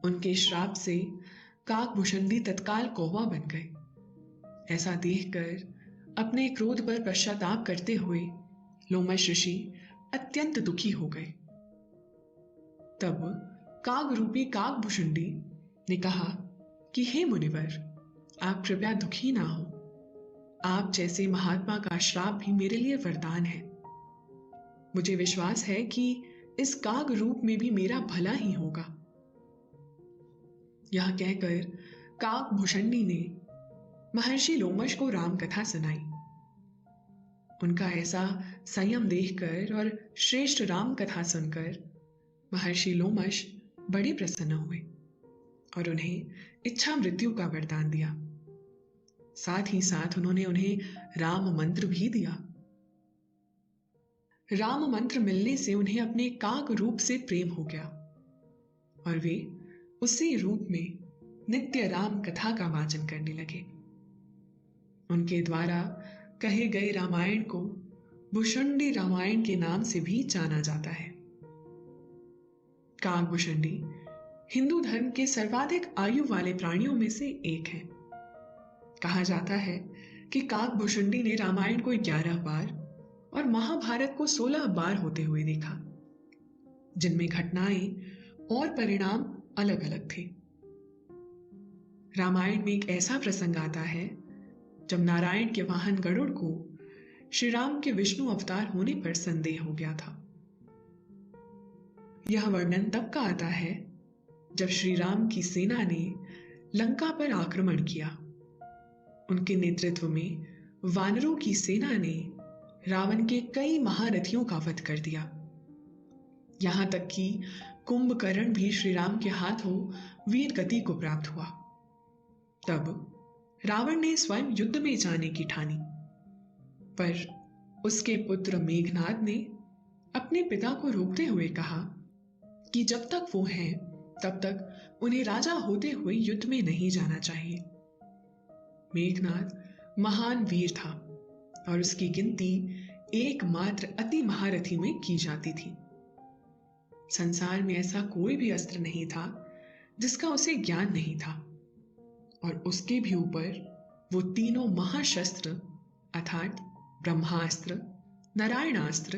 उनके श्राप से काकभूषणी तत्काल कौवा बन गए। ऐसा देखकर अपने क्रोध पर पश्चाताप करते हुए लोमश ऋषि अत्यंत दुखी हो गए। तब काग रूपी काकभूषणी ने कहा कि हे मुनिवर, आप कृपया दुखी ना हो। आप जैसे महात्मा का श्राप भी मेरे लिए वरदान है। मुझे विश्वास है कि इस काग रूप में भी मेरा भला ही होगा। यह कहकर काकभूषणी ने महर्षि लोमश को राम कथा सुनाई। उनका ऐसा संयम देखकर और श्रेष्ठ राम कथा सुनकर महर्षि लोमश बड़े प्रसन्न हुए और उन्हें इच्छा मृत्यु का वरदान दिया। साथ ही साथ उन्होंने उन्हें राम मंत्र भी दिया। राम मंत्र मिलने से उन्हें अपने काक रूप से प्रेम हो गया और वे उसी रूप में नित्य राम कथा का वाचन करने लगे। उनके द्वारा कहे गए रामायण को भुषुंडी रामायण के नाम से भी जाना जाता है। काकभूषणी हिंदू धर्म के सर्वाधिक आयु वाले प्राणियों में से एक है। कहा जाता है कि काकभूषणी ने रामायण को 11 बार और महाभारत को 16 बार होते हुए देखा, जिनमें घटनाएं और परिणाम अलग अलग थे। रामायण में एक ऐसा प्रसंग आता है जब नारायण के वाहन गरुड़ को श्री राम के विष्णु अवतार होने पर संदेह हो गया था। यह वर्णन तब का आता है जब श्री राम की सेना ने लंका पर आक्रमण किया। उनके नेतृत्व में वानरों की सेना ने रावण के कई महारथियों का वध कर दिया। यहां तक कि कुंभकर्ण भी श्री राम के हाथों वीर गति को प्राप्त हुआ। तब रावण ने स्वयं युद्ध में जाने की ठानी, पर उसके पुत्र मेघनाद ने अपने पिता को रोकते हुए कहा कि जब तक वो हैं तब तक उन्हें राजा होते हुए युद्ध में नहीं जाना चाहिए। मेघनाद महान वीर था और उसकी गिनती एकमात्र अति महारथी में की जाती थी। संसार में ऐसा कोई भी अस्त्र नहीं था जिसका उसे ज्ञान नहीं था, और उसके भी ऊपर वो तीनों महाशस्त्र अर्थात ब्रह्मास्त्र, नारायणास्त्र,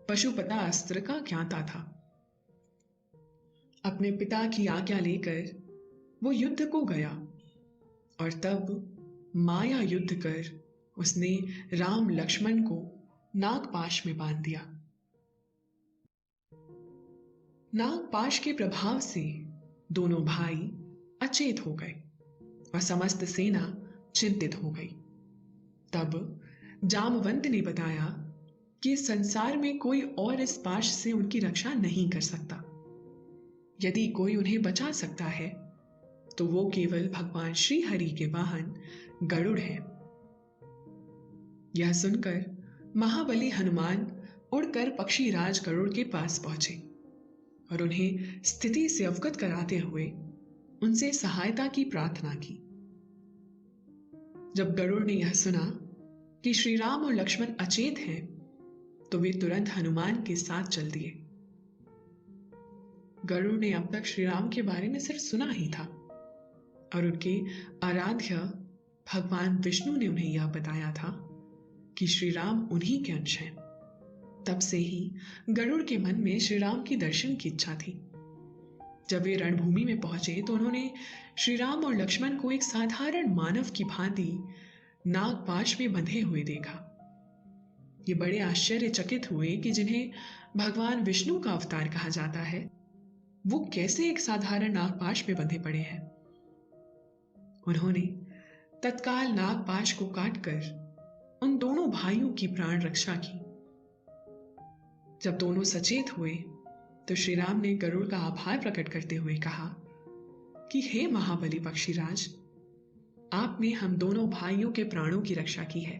पशुपतास्त्र का ज्ञाता था। अपने पिता की आज्ञा लेकर वो युद्ध को गया और तब माया युद्ध कर उसने राम लक्ष्मण को नागपाश में बांध दिया। नागपाश के प्रभाव से दोनों भाई अचेत हो गए और समस्त सेना चिंतित हो गई। तब जामवंत ने बताया कि संसार में कोई और इस पाश से उनकी रक्षा नहीं कर सकता। यदि कोई उन्हें बचा सकता है तो वो केवल भगवान श्री हरि के वाहन गरुड़ है। यह सुनकर महाबली हनुमान उड़कर पक्षीराज गरुड़ के पास पहुंचे और उन्हें स्थिति से अवगत कराते हुए उनसे सहायता की प्रार्थना की। जब गरुड़ ने यह सुना कि श्री राम और लक्ष्मण अचेत हैं, तो वे तुरंत हनुमान के साथ चल दिए। गरुड़ ने अब तक श्री राम के बारे में सिर्फ सुना ही था और उनके आराध्य भगवान विष्णु ने उन्हें यह बताया था कि श्री राम उन्हीं के अंश हैं। तब से ही गरुड़ के मन में श्री राम की दर्शन की इच्छा थी। जब वे रणभूमि में पहुंचे तो उन्होंने श्री राम और लक्ष्मण को एक साधारण मानव की भांति नागपाश में बंधे हुए देखा। ये बड़े आश्चर्यचकित हुए कि जिन्हें भगवान विष्णु का अवतार कहा जाता है, वो कैसे एक साधारण नागपाश में बंधे पड़े हैं। उन्होंने तत्काल नागपाश को काटकर उन दोनों भाइयों की प्राण रक्षा की। जब दोनों सचेत हुए तो श्री राम ने गरुड़ का आभार प्रकट करते हुए कहा कि हे महाबली पक्षीराज, आपने हम दोनों भाइयों के प्राणों की रक्षा की है।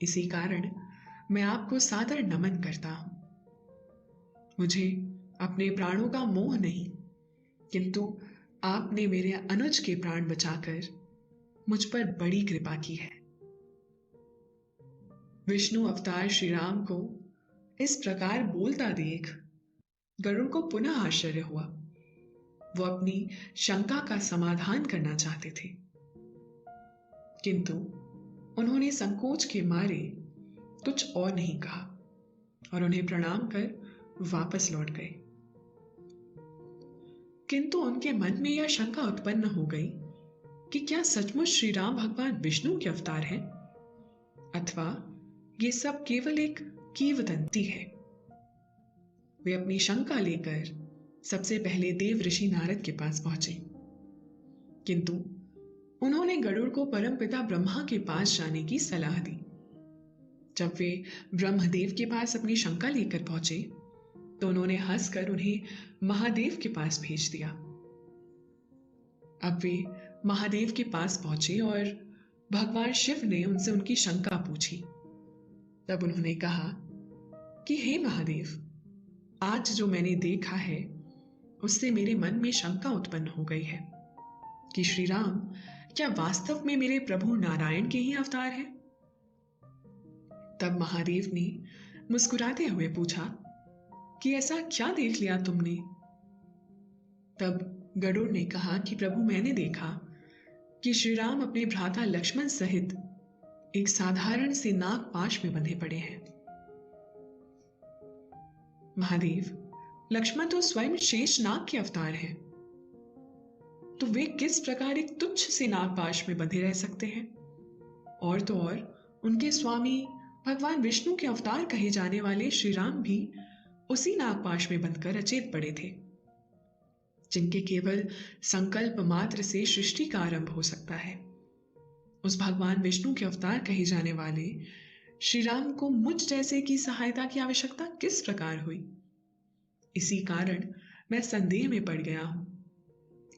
इसी कारण मैं आपको सादर नमन करता हूं। मुझे अपने प्राणों का मोह नहीं, किंतु आपने मेरे अनुज के प्राण बचाकर मुझ पर बड़ी कृपा की है। विष्णु अवतार श्री राम को इस प्रकार बोलता देख गरुड़ को पुनः आश्चर्य हुआ। वो अपनी शंका का समाधान करना चाहते थे, किंतु उन्होंने संकोच के मारे कुछ और नहीं कहा और उन्हें प्रणाम कर वापस लौट गए। किंतु उनके मन में यह शंका उत्पन्न हो गई कि क्या सचमुच श्री राम भगवान विष्णु के अवतार हैं, अथवा ये सब केवल एक किंवदंती है। वे अपनी शंका लेकर सबसे पहले देव ऋषि नारद के पास पहुंचे, किंतु उन्होंने गरुड़ को परमपिता ब्रह्मा के पास जाने की सलाह दी। जब वे ब्रह्मदेव के पास अपनी शंका लेकर पहुंचे तो उन्होंने हंसकर उन्हें महादेव के पास भेज दिया। अब वे महादेव के पास पहुंचे और भगवान शिव ने उनसे उनकी शंका पूछी। तब उन्होंने कहा कि हे महादेव, आज जो मैंने देखा है उससे मेरे मन में शंका उत्पन्न हो गई है कि श्री राम क्या वास्तव में मेरे प्रभु नारायण के ही अवतार हैं? तब महादेव ने मुस्कुराते हुए पूछा कि ऐसा क्या देख लिया तुमने? तब गरुड़ ने कहा कि प्रभु, मैंने देखा कि श्री राम अपने भ्राता लक्ष्मण सहित एक साधारण से नाग पाश में बंधे पड़े हैं। महादेव, लक्ष्मण तो स्वयं शेष नाग के अवतार हैं, तो वे किस प्रकार एक तुच्छ से नागपाश में बंधे रह सकते हैं? और तो और उनके स्वामी भगवान विष्णु के अवतार कहे जाने वाले श्री राम भी उसी नागपाश में बंधकर अचेत पड़े थे, जिनके केवल संकल्प मात्र से सृष्टि का आरंभ हो सकता है। उस भगवान विष्णु के अवतार कहे जाने वाले श्री राम को मुझ जैसे की सहायता की आवश्यकता किस प्रकार हुई? इसी कारण मैं संदेह में पड़ गया हूं।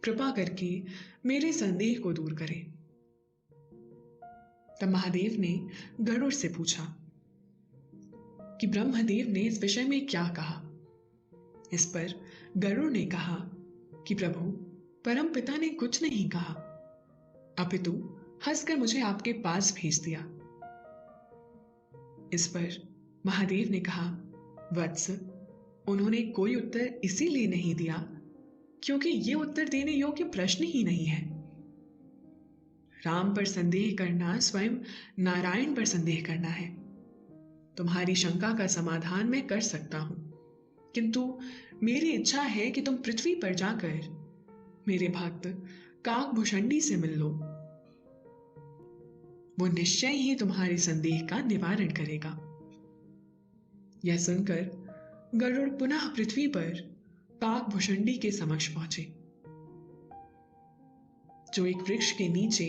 कृपा करके मेरे संदेह को दूर करें। तब महादेव ने गरुड़ से पूछा कि ब्रह्मदेव ने इस विषय में क्या कहा। इस पर गरुड़ ने कहा कि प्रभु, परम पिता ने कुछ नहीं कहा, अपितु हंसकर मुझे आपके पास भेज दिया। इस पर महादेव ने कहा, वत्स, उन्होंने कोई उत्तर इसीलिए नहीं दिया क्योंकि ये उत्तर देने योग्य प्रश्न ही नहीं है। राम पर संदेह करना स्वयं नारायण पर संदेह करना है। तुम्हारी शंका का समाधान मैं कर सकता हूं, किंतु मेरी इच्छा है कि तुम पृथ्वी पर जाकर मेरे भक्त काकभूषणी से मिल लो। वो निश्चय ही तुम्हारे संदेह का निवारण करेगा। यह सुनकर गरुड़ पुनः पृथ्वी पर काकभूषणी के समक्ष पहुंचे, जो एक वृक्ष के नीचे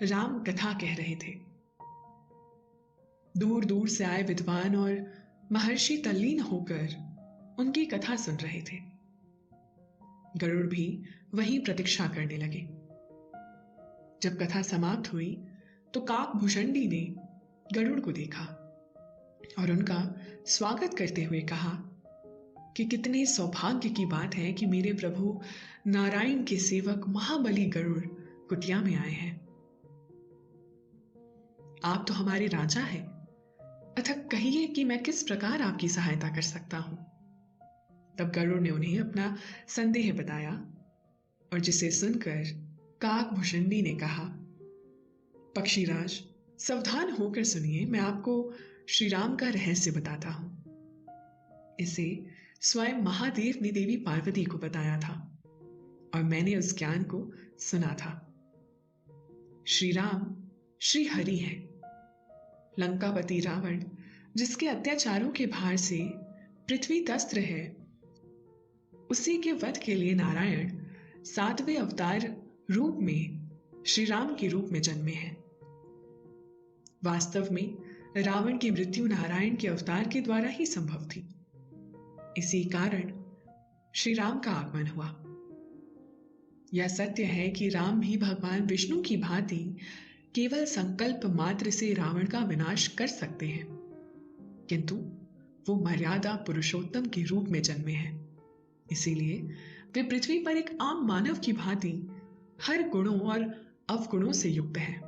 राम कथा कह रहे थे। दूर दूर से आए विद्वान और महर्षि तल्लीन होकर उनकी कथा सुन रहे थे। गरुड़ भी वहीं प्रतीक्षा करने लगे। जब कथा समाप्त हुई तो काकभूषणी ने गरुड़ को देखा और उनका स्वागत करते हुए कहा कि कितने सौभाग्य की बात है कि मेरे प्रभु नारायण के सेवक महाबली गरुड़ कुटिया में आए हैं। आप तो हमारे राजा हैं, अतः कहिए कि मैं किस प्रकार आपकी सहायता कर सकता हूं। तब गरुड़ ने उन्हें अपना संदेह बताया और जिसे सुनकर काकभूषणी ने कहा, पक्षीराज, सावधान होकर सुनिए, मैं आपको श्री राम का रहस्य बताता हूं। इसे स्वयं महादेव ने देवी पार्वती को बताया था और मैंने उस ज्ञान को सुना था। श्री राम श्री हरि है। लंकापति रावण, जिसके अत्याचारों के भार से पृथ्वी तस्त्र है, उसी के वध के लिए नारायण 7वें अवतार रूप में श्री राम के रूप में जन्मे हैं। वास्तव में रावण की मृत्यु नारायण के अवतार के द्वारा ही संभव थी। इसी कारण श्री राम का आगमन हुआ। यह सत्य है कि राम भी भगवान विष्णु की भांति केवल संकल्प मात्र से रावण का विनाश कर सकते हैं, किंतु वो मर्यादा पुरुषोत्तम के रूप में जन्मे हैं। इसीलिए वे पृथ्वी पर एक आम मानव की भांति हर गुणों और अवगुणों से युक्त हैं।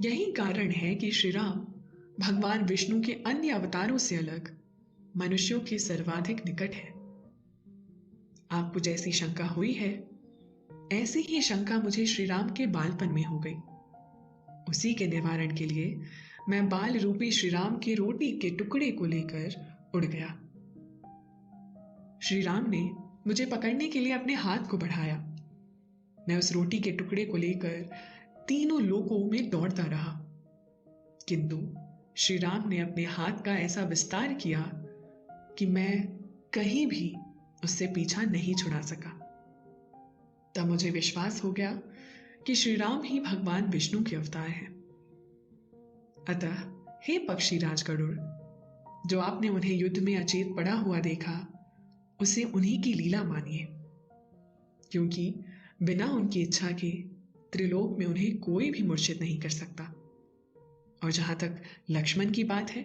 यही कारण है कि श्री राम भगवान विष्णु के अन्य अवतारों से अलग मनुष्यों के सर्वाधिक निकट है। आपको जैसी शंका हुई है, ऐसी ही शंका मुझे श्री राम के बालपन में हो गई। उसी के निवारण के लिए मैं बाल रूपी श्री राम के रोटी के टुकड़े को लेकर उड़ गया। श्री राम ने मुझे पकड़ने के लिए अपने हाथ को बढ़ाया। मैं उस रोटी के टुकड़े को लेकर तीनों लोकों में दौड़ता रहा, किंतु श्री राम ने अपने हाथ का ऐसा विस्तार किया कि मैं कहीं भी उससे पीछा नहीं छुड़ा सका। तब मुझे विश्वास हो गया कि श्री राम ही भगवान विष्णु के अवतार हैं। अतः हे पक्षीराज गरुड़, जो आपने उन्हें युद्ध में अचेत पड़ा हुआ देखा, उसे उन्हीं की लीला मानिए, क्योंकि बिना उनकी इच्छा के त्रिलोक में उन्हें कोई भी मूर्छित नहीं कर सकता। और जहां तक लक्ष्मण की बात है,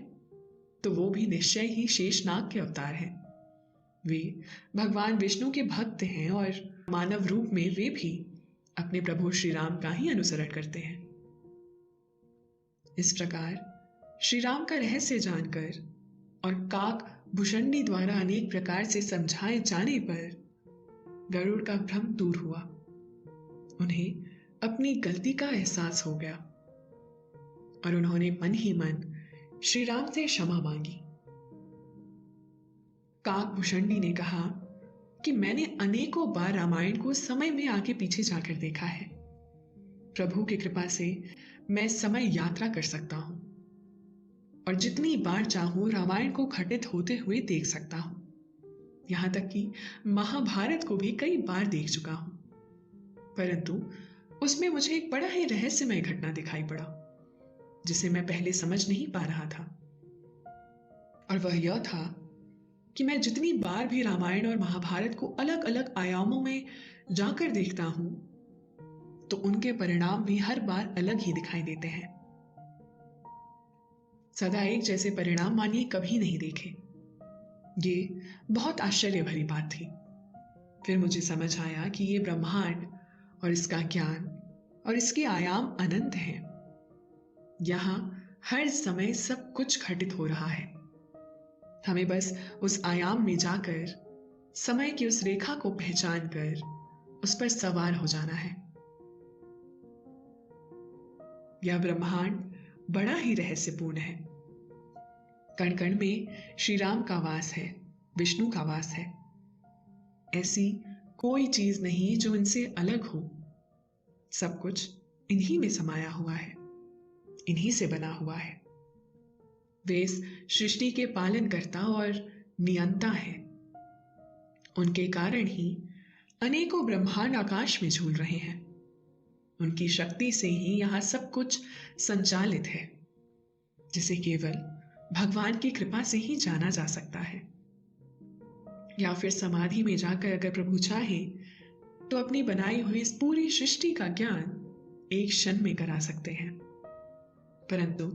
तो वो भी निश्चय ही शेषनाग के अवतार हैं। वे भगवान विष्णु के भक्त हैं और मानव रूप में वे भी अपने प्रभु श्री राम का ही अनुसरण करते हैं। इस प्रकार श्री राम का रहस्य जानकर और काक भुषंडी द्वारा अनेक प्रकार से समझाए जाने पर गरुड़ का भ्रम दूर हुआ। उन्हें अपनी गलती का एहसास हो गया और उन्होंने मन ही मन श्री राम से क्षमा मांगी। काक भुषंडी ने कहा कि मैंने अनेकों बार रामायण को समय में आगे पीछे जाकर देखा है। प्रभु की कृपा से मैं समय यात्रा कर सकता हूं और जितनी बार चाहूं रामायण को घटित होते हुए देख सकता हूं। यहां तक कि महाभारत को भी कई बार देख चुका हूं, परंतु उसमें मुझे एक बड़ा ही रहस्यमय घटना दिखाई पड़ा जिसे मैं पहले समझ नहीं पा रहा था। और वह यह था कि मैं जितनी बार भी रामायण और महाभारत को अलग अलग आयामों में जाकर देखता हूं, तो उनके परिणाम भी हर बार अलग ही दिखाई देते हैं। सदा एक जैसे परिणाम मानिए कभी नहीं देखे। ये बहुत आश्चर्य भरी बात थी। फिर मुझे समझ आया कि ये ब्रह्मांड और इसका ज्ञान और इसके आयाम अनंत हैं। यहां हर समय सब कुछ घटित हो रहा है। हमें बस उस आयाम में जाकर समय की उस रेखा को पहचान कर उस पर सवार हो जाना है। यह ब्रह्मांड बड़ा ही रहस्यपूर्ण है। कण कण में श्री राम का वास है, विष्णु का वास है। ऐसी कोई चीज नहीं जो इनसे अलग हो। सब कुछ इन्हीं में समाया हुआ है, इन्हीं से बना हुआ है। वे इस सृष्टि के पालनकर्ता और नियंता हैं। उनके कारण ही अनेकों ब्रह्मांड आकाश में झूल रहे हैं। उनकी शक्ति से ही यहां सब कुछ संचालित है, जिसे केवल भगवान की कृपा से ही जाना जा सकता है। या फिर समाधि में जाकर अगर प्रभु चाहे तो अपनी बनाई हुई इस पूरी सृष्टि का ज्ञान एक क्षण में करा सकते हैं, परंतु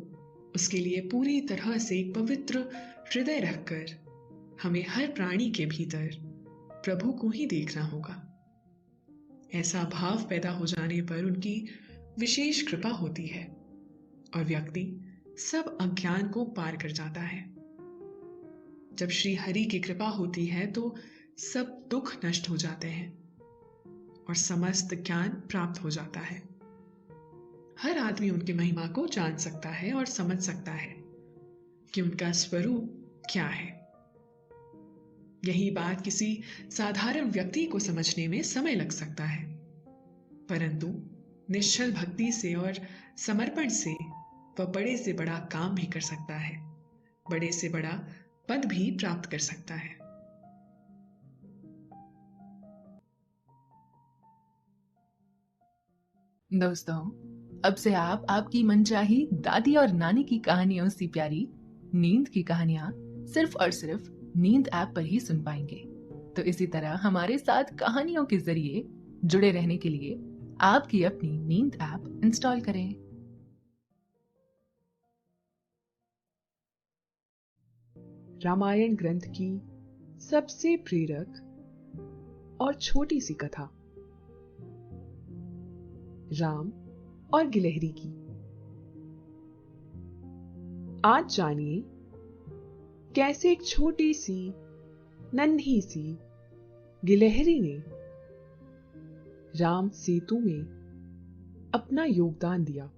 उसके लिए पूरी तरह से एक पवित्र हृदय रखकर हमें हर प्राणी के भीतर प्रभु को ही देखना होगा। ऐसा भाव पैदा हो जाने पर उनकी विशेष कृपा होती है और व्यक्ति सब अज्ञान को पार कर जाता है। जब श्री हरि की कृपा होती है तो सब दुख नष्ट हो जाते हैं और समस्त ज्ञान प्राप्त हो जाता है। हर आदमी उनकी महिमा को जान सकता है और समझ सकता है कि उनका स्वरूप क्या है। यही बात किसी साधारण व्यक्ति को समझने में समय लग सकता है, परंतु निश्चल भक्ति से और समर्पण से वह बड़े से बड़ा काम भी कर सकता है, बड़े से बड़ा पद भी प्राप्त कर सकता है। दोस्तों, अब से आप आपकी मनचाही दादी और नानी की कहानियों से प्यारी नींद की कहानियां सिर्फ और सिर्फ नींद ऐप पर ही सुन पाएंगे। तो इसी तरह हमारे साथ कहानियों के जरिए जुड़े रहने के लिए आपकी अपनी नींद ऐप इंस्टॉल करें। रामायण ग्रंथ की सबसे प्रेरक और छोटी सी कथा, राम और गिलहरी की। आज जानिए कैसे एक छोटी सी नन्ही सी गिलहरी ने राम सेतु में अपना योगदान दिया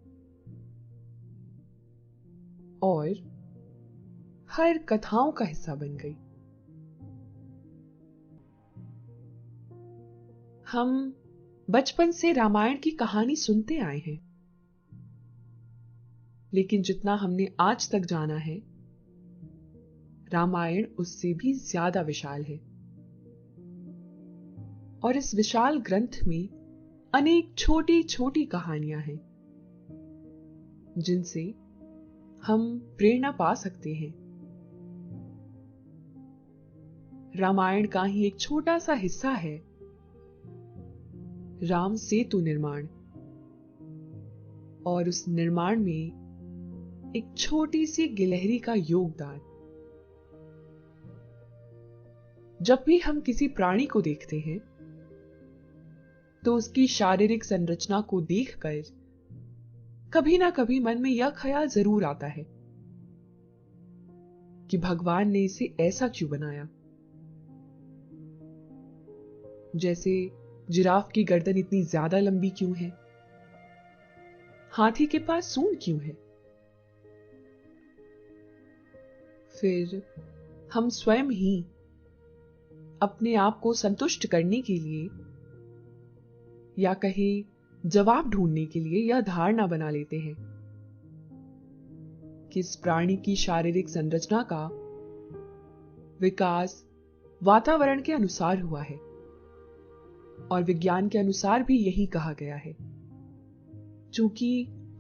और हर कथाओं का हिस्सा बन गई। हम बचपन से रामायण की कहानी सुनते आए हैं, लेकिन जितना हमने आज तक जाना है, रामायण उससे भी ज्यादा विशाल है। और इस विशाल ग्रंथ में अनेक छोटी छोटी कहानियां हैं जिनसे हम प्रेरणा पा सकते हैं। रामायण का ही एक छोटा सा हिस्सा है राम सेतु निर्माण, और उस निर्माण में एक छोटी सी गिलहरी का योगदान। जब भी हम किसी प्राणी को देखते हैं तो उसकी शारीरिक संरचना को देखकर कभी ना कभी मन में यह ख्याल जरूर आता है कि भगवान ने इसे ऐसा क्यों बनाया। जैसे जिराफ की गर्दन इतनी ज्यादा लंबी क्यों है, हाथी के पास सूंड क्यों है। फिर हम स्वयं ही अपने आप को संतुष्ट करने के लिए या कहें जवाब ढूंढने के लिए यह धारणा बना लेते हैं कि इस प्राणी की शारीरिक संरचना का विकास वातावरण के अनुसार हुआ है, और विज्ञान के अनुसार भी यही कहा गया है। चूंकि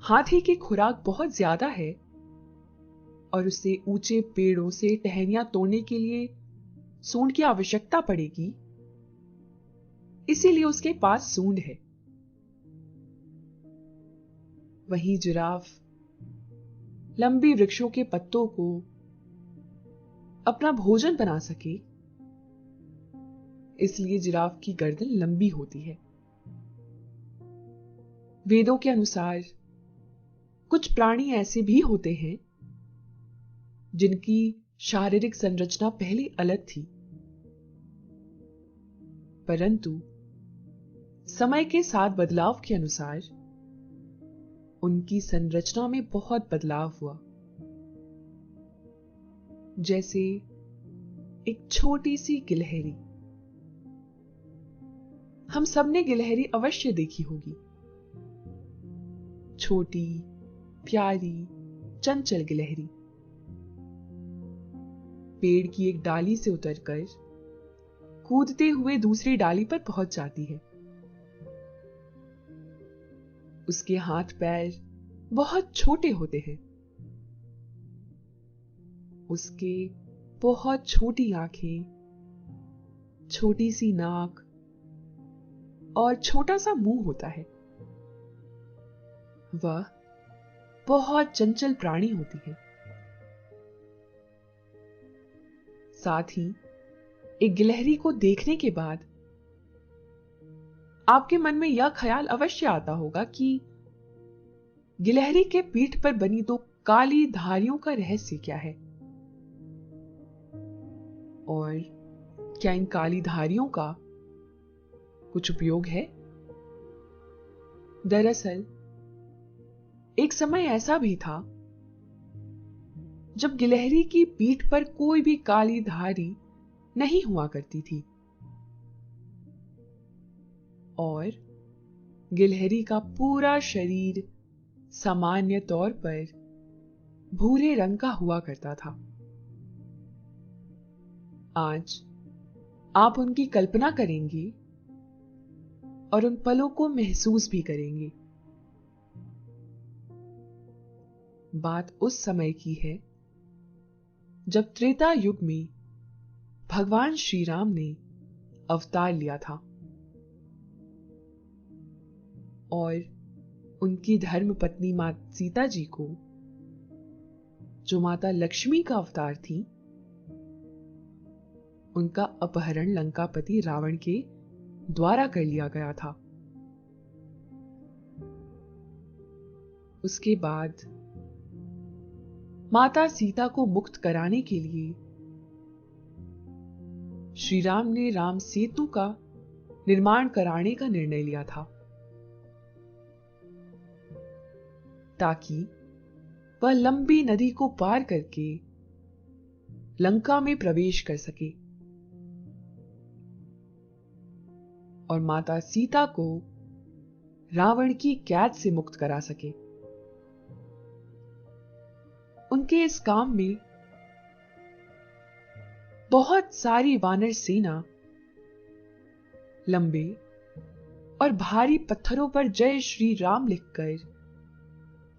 हाथी की खुराक बहुत ज्यादा है और उसे ऊंचे पेड़ों से टहनियां तोड़ने के लिए सूंड की आवश्यकता पड़ेगी, इसीलिए उसके पास सूंड है। वहीं जिराफ लंबी वृक्षों के पत्तों को अपना भोजन बना सके, इसलिए जिराफ की गर्दन लंबी होती है। वेदों के अनुसार कुछ प्राणी ऐसे भी होते हैं जिनकी शारीरिक संरचना पहले अलग थी, परंतु समय के साथ बदलाव के अनुसार उनकी संरचना में बहुत बदलाव हुआ। जैसे एक छोटी सी गिलहरी। हम सबने गिलहरी अवश्य देखी होगी। छोटी, प्यारी, चंचल गिलहरी पेड़ की एक डाली से उतरकर कूदते हुए दूसरी डाली पर पहुंच जाती है। उसके हाथ पैर बहुत छोटे होते हैं। उसके बहुत छोटी आंखें, छोटी सी नाक और छोटा सा मुंह होता है। वह बहुत चंचल प्राणी होती है। साथ ही एक गिलहरी को देखने के बाद आपके मन में यह ख्याल अवश्य आता होगा कि गिलहरी के पीठ पर बनी दो काली धारियों का रहस्य क्या है, और क्या इन काली धारियों का कुछ उपयोग है। दरअसल एक समय ऐसा भी था जब गिलहरी की पीठ पर कोई भी काली धारी नहीं हुआ करती थी, और गिलहरी का पूरा शरीर सामान्य तौर पर भूरे रंग का हुआ करता था। आज आप उनकी कल्पना करेंगे और उन पलों को महसूस भी करेंगे। बात उस समय की है जब त्रेता युग में भगवान श्री राम ने अवतार लिया था और उनकी धर्म पत्नी माता सीता जी को, जो माता लक्ष्मी का अवतार थी, उनका अपहरण लंकापति रावण के द्वारा कर लिया गया था। उसके बाद माता सीता को मुक्त कराने के लिए श्री राम ने राम सेतु का निर्माण कराने का निर्णय लिया था, ताकि वह लंबी नदी को पार करके लंका में प्रवेश कर सके और माता सीता को रावण की कैद से मुक्त करा सके। उनके इस काम में बहुत सारी वानर सेना लंबे और भारी पत्थरों पर जय श्री राम लिखकर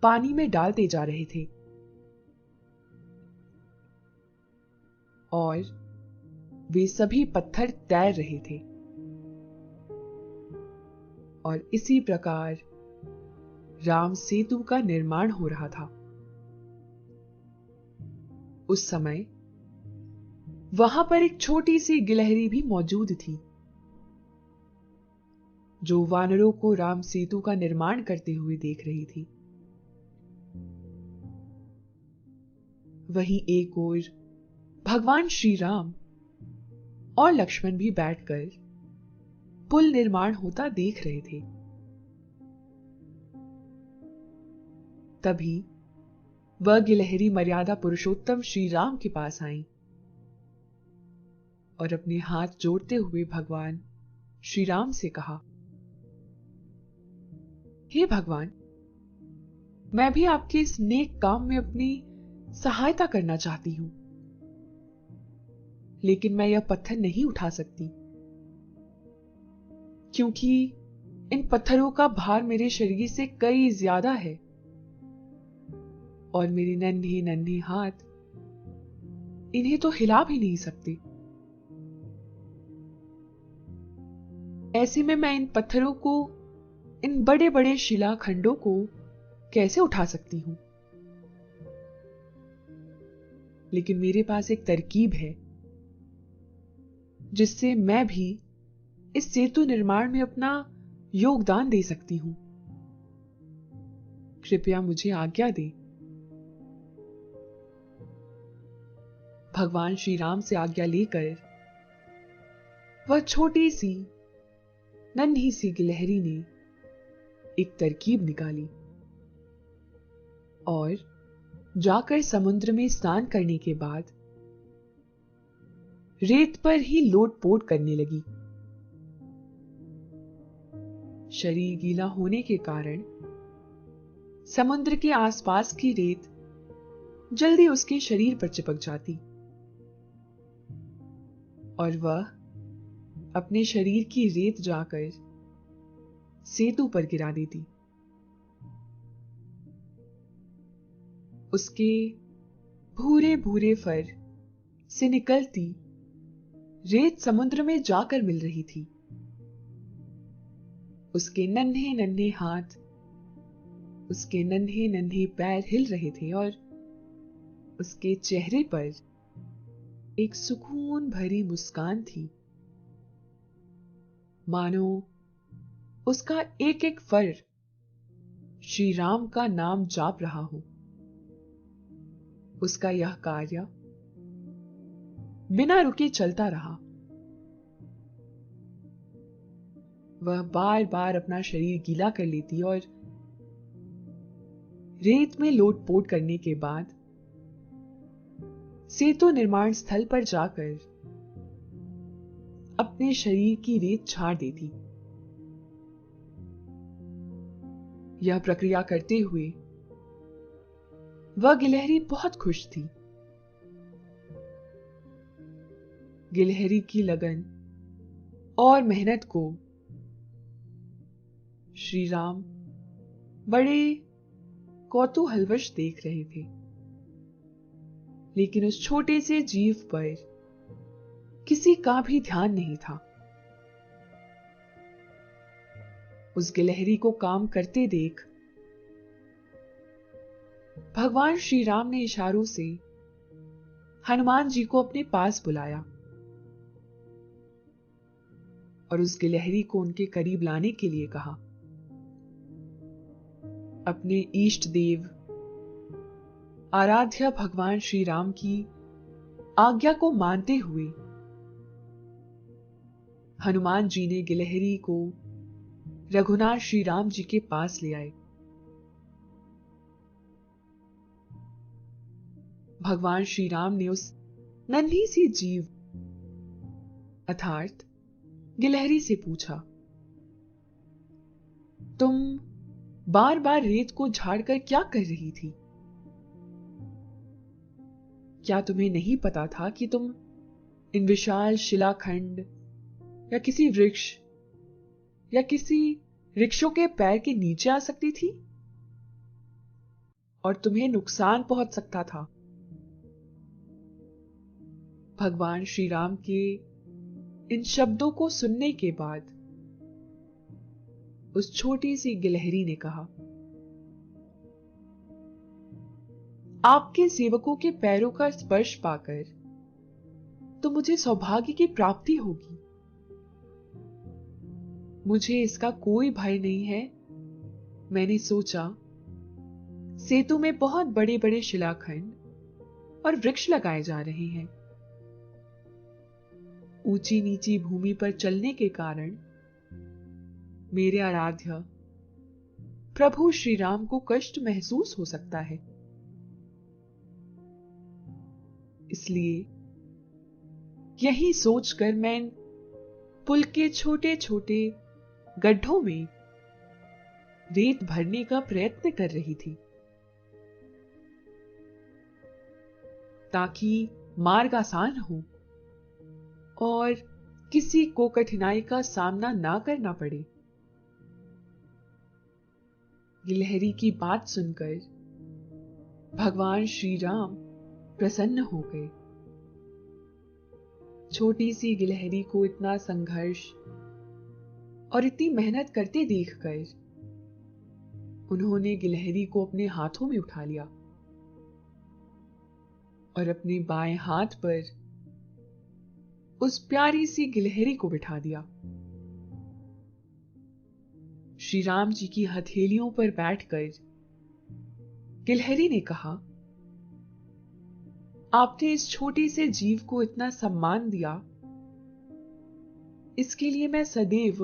पानी में डालते जा रहे थे और वे सभी पत्थर तैर रहे थे और इसी प्रकार राम सेतु का निर्माण हो रहा था। उस समय वहां पर एक छोटी सी गिलहरी भी मौजूद थी, जो वानरों को राम सेतु का निर्माण करते हुए देख रही थी। वहीं एक ओर भगवान श्री राम और लक्ष्मण भी बैठकर पुल निर्माण होता देख रहे थे। तभी वह गिलहरी मर्यादा पुरुषोत्तम श्री राम के पास आई और अपने हाथ जोड़ते हुए भगवान श्री राम से कहा, हे भगवान, मैं भी आपके इस नेक काम में अपनी सहायता करना चाहती हूं, लेकिन मैं यह पत्थर नहीं उठा सकती, क्योंकि इन पत्थरों का भार मेरे शरीर से कई ज्यादा है और मेरे नन्हे नन्हे हाथ इन्हें तो हिला भी नहीं सकते। ऐसे में मैं इन पत्थरों को, इन बड़े बड़े शिलाखंडों को कैसे उठा सकती हूं? लेकिन मेरे पास एक तरकीब है जिससे मैं भी इस सेतु निर्माण में अपना योगदान दे सकती हूं। कृपया मुझे आज्ञा दें। भगवान श्री राम से आज्ञा लेकर वह छोटी सी नन्ही सी गिलहरी ने एक तरकीब निकाली और जाकर समुद्र में स्नान करने के बाद रेत पर ही लोटपोट करने लगी। शरीर गीला होने के कारण समुद्र के आसपास की रेत जल्दी उसके शरीर पर चिपक जाती और वह अपने शरीर की रेत जाकर सेतु पर गिरा देती। उसके भूरे भूरे फर से निकलती रेत समुद्र में जाकर मिल रही थी। उसके नन्हे नन्हे हाथ, उसके नन्हे नन्हे पैर हिल रहे थे और उसके चेहरे पर एक सुकून भरी मुस्कान थी, मानो उसका एक एक फर श्री राम का नाम जाप रहा हो। उसका यह कार्य बिना रुके चलता रहा। वह बार बार अपना शरीर गीला कर लेती और रेत में लोटपोट करने के बाद सेतु निर्माण स्थल पर जाकर अपने शरीर की रेत झाड़ देती। यह प्रक्रिया करते हुए वह गिलहरी बहुत खुश थी। गिलहरी की लगन और मेहनत को श्री राम बड़े कौतूहलवश देख रहे थे, लेकिन उस छोटे से जीव पर किसी का भी ध्यान नहीं था। उस गिलहरी को काम करते देख भगवान श्री राम ने इशारों से हनुमान जी को अपने पास बुलाया और उस गिलहरी को उनके करीब लाने के लिए कहा। अपने इष्ट देव आराध्य भगवान श्री राम की आज्ञा को मानते हुए हनुमान जी ने गिलहरी को रघुनाथ श्री राम जी के पास ले आए। भगवान श्री राम ने उस नन्ही सी जीव अर्थात गिलहरी से पूछा, तुम बार बार रेत को झाड़कर क्या कर रही थी? क्या तुम्हें नहीं पता था कि तुम इन विशाल शिलाखंड या किसी वृक्ष या किसी वृक्षों के पैर के नीचे आ सकती थी और तुम्हें नुकसान पहुंच सकता था? भगवान श्री राम के इन शब्दों को सुनने के बाद उस छोटी सी गिलहरी ने कहा, आपके सेवकों के पैरों का स्पर्श पाकर तो मुझे सौभाग्य की प्राप्ति होगी। मुझे इसका कोई भय नहीं है। मैंने सोचा, सेतु में बहुत बड़े बड़े शिलाखंड और वृक्ष लगाए जा रहे हैं। ऊंची नीची भूमि पर चलने के कारण मेरे आराध्य प्रभु श्री राम को कष्ट महसूस हो सकता है। इसलिए यही सोचकर मैं पुल के छोटे छोटे गड्ढों में रेत भरने का प्रयत्न कर रही थी, ताकि मार्ग आसान हो और किसी को कठिनाई का सामना ना करना पड़े। गिलहरी की बात सुनकर भगवान श्री राम प्रसन्न हो गए। छोटी सी गिलहरी को इतना संघर्ष और इतनी मेहनत करते देखकर उन्होंने गिलहरी को अपने हाथों में उठा लिया और अपने बाएं हाथ पर उस प्यारी सी गिलहरी को बिठा दिया। श्री राम जी की हथेलियों पर बैठकर गिलहरी ने कहा, आपने इस छोटे से जीव को इतना सम्मान दिया, इसके लिए मैं सदैव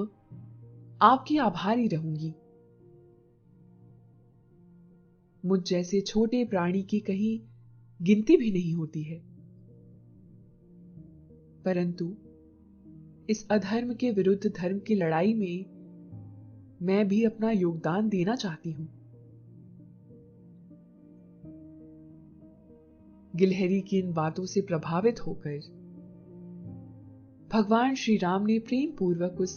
आपकी आभारी रहूंगी। मुझ जैसे छोटे प्राणी की कहीं गिनती भी नहीं होती है, परंतु इस अधर्म के विरुद्ध धर्म की लड़ाई में मैं भी अपना योगदान देना चाहती हूं। गिलहरी की इन बातों से प्रभावित होकर भगवान श्री राम ने प्रेम पूर्वक उस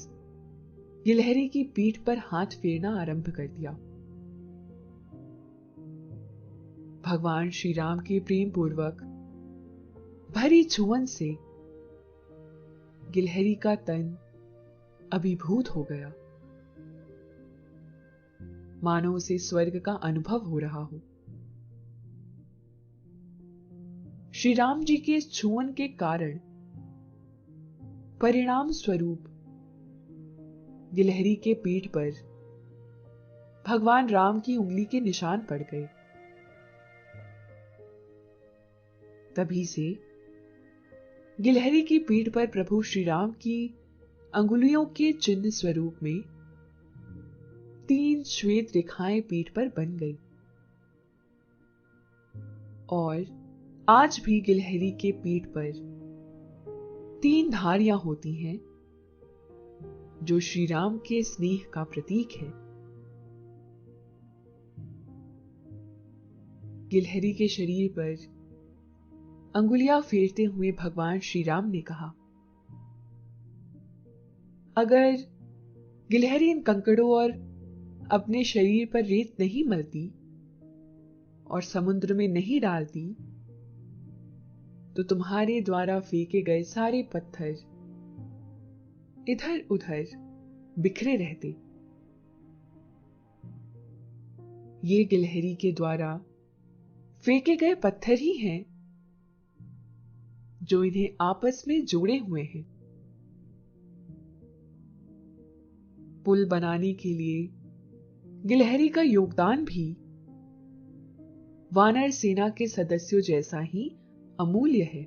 गिलहरी की पीठ पर हाथ फेरना आरंभ कर दिया। भगवान श्री राम के प्रेम पूर्वक भरी छुअन से गिलहरी का तन अभिभूत हो गया, मानो उसे स्वर्ग का अनुभव हो रहा हो। श्री राम जी के इस छुअन के कारण परिणाम स्वरूप गिलहरी के पीठ पर भगवान राम की उंगली के निशान पड़ गए। तभी से गिलहरी की पीठ पर प्रभु श्री राम की अंगुलियों के चिन्ह स्वरूप में 3 श्वेत रेखाएं पीठ पर बन गई और आज भी गिलहरी के पीठ पर 3 धारियां होती हैं, जो श्री राम के स्नेह का प्रतीक है। गिलहरी के शरीर पर अंगुलियां फेरते हुए भगवान श्री राम ने कहा, अगर गिलहरी इन कंकड़ों और अपने शरीर पर रेत नहीं मलती और समुद्र में नहीं डालती, तो तुम्हारे द्वारा फेंके गए सारे पत्थर इधर उधर बिखरे रहते। ये गिलहरी के द्वारा फेंके गए पत्थर ही हैं जो इन्हें आपस में जोड़े हुए हैं। पुल बनाने के लिए गिलहरी का योगदान भी वानर सेना के सदस्यों जैसा ही अमूल्य है।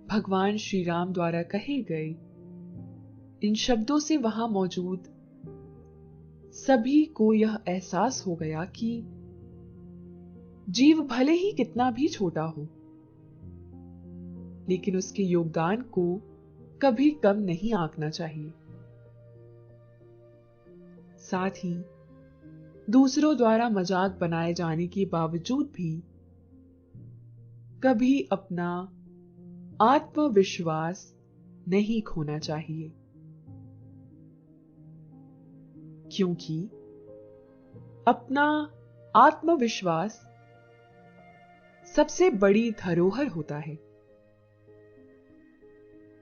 भगवान श्री राम द्वारा कहे गए इन शब्दों से वहां मौजूद सभी को यह एहसास हो गया कि जीव भले ही कितना भी छोटा हो, लेकिन उसके योगदान को कभी कम नहीं आंकना चाहिए। साथ ही दूसरों द्वारा मजाक बनाए जाने के बावजूद भी कभी अपना आत्मविश्वास नहीं खोना चाहिए, क्योंकि अपना आत्मविश्वास सबसे बड़ी धरोहर होता है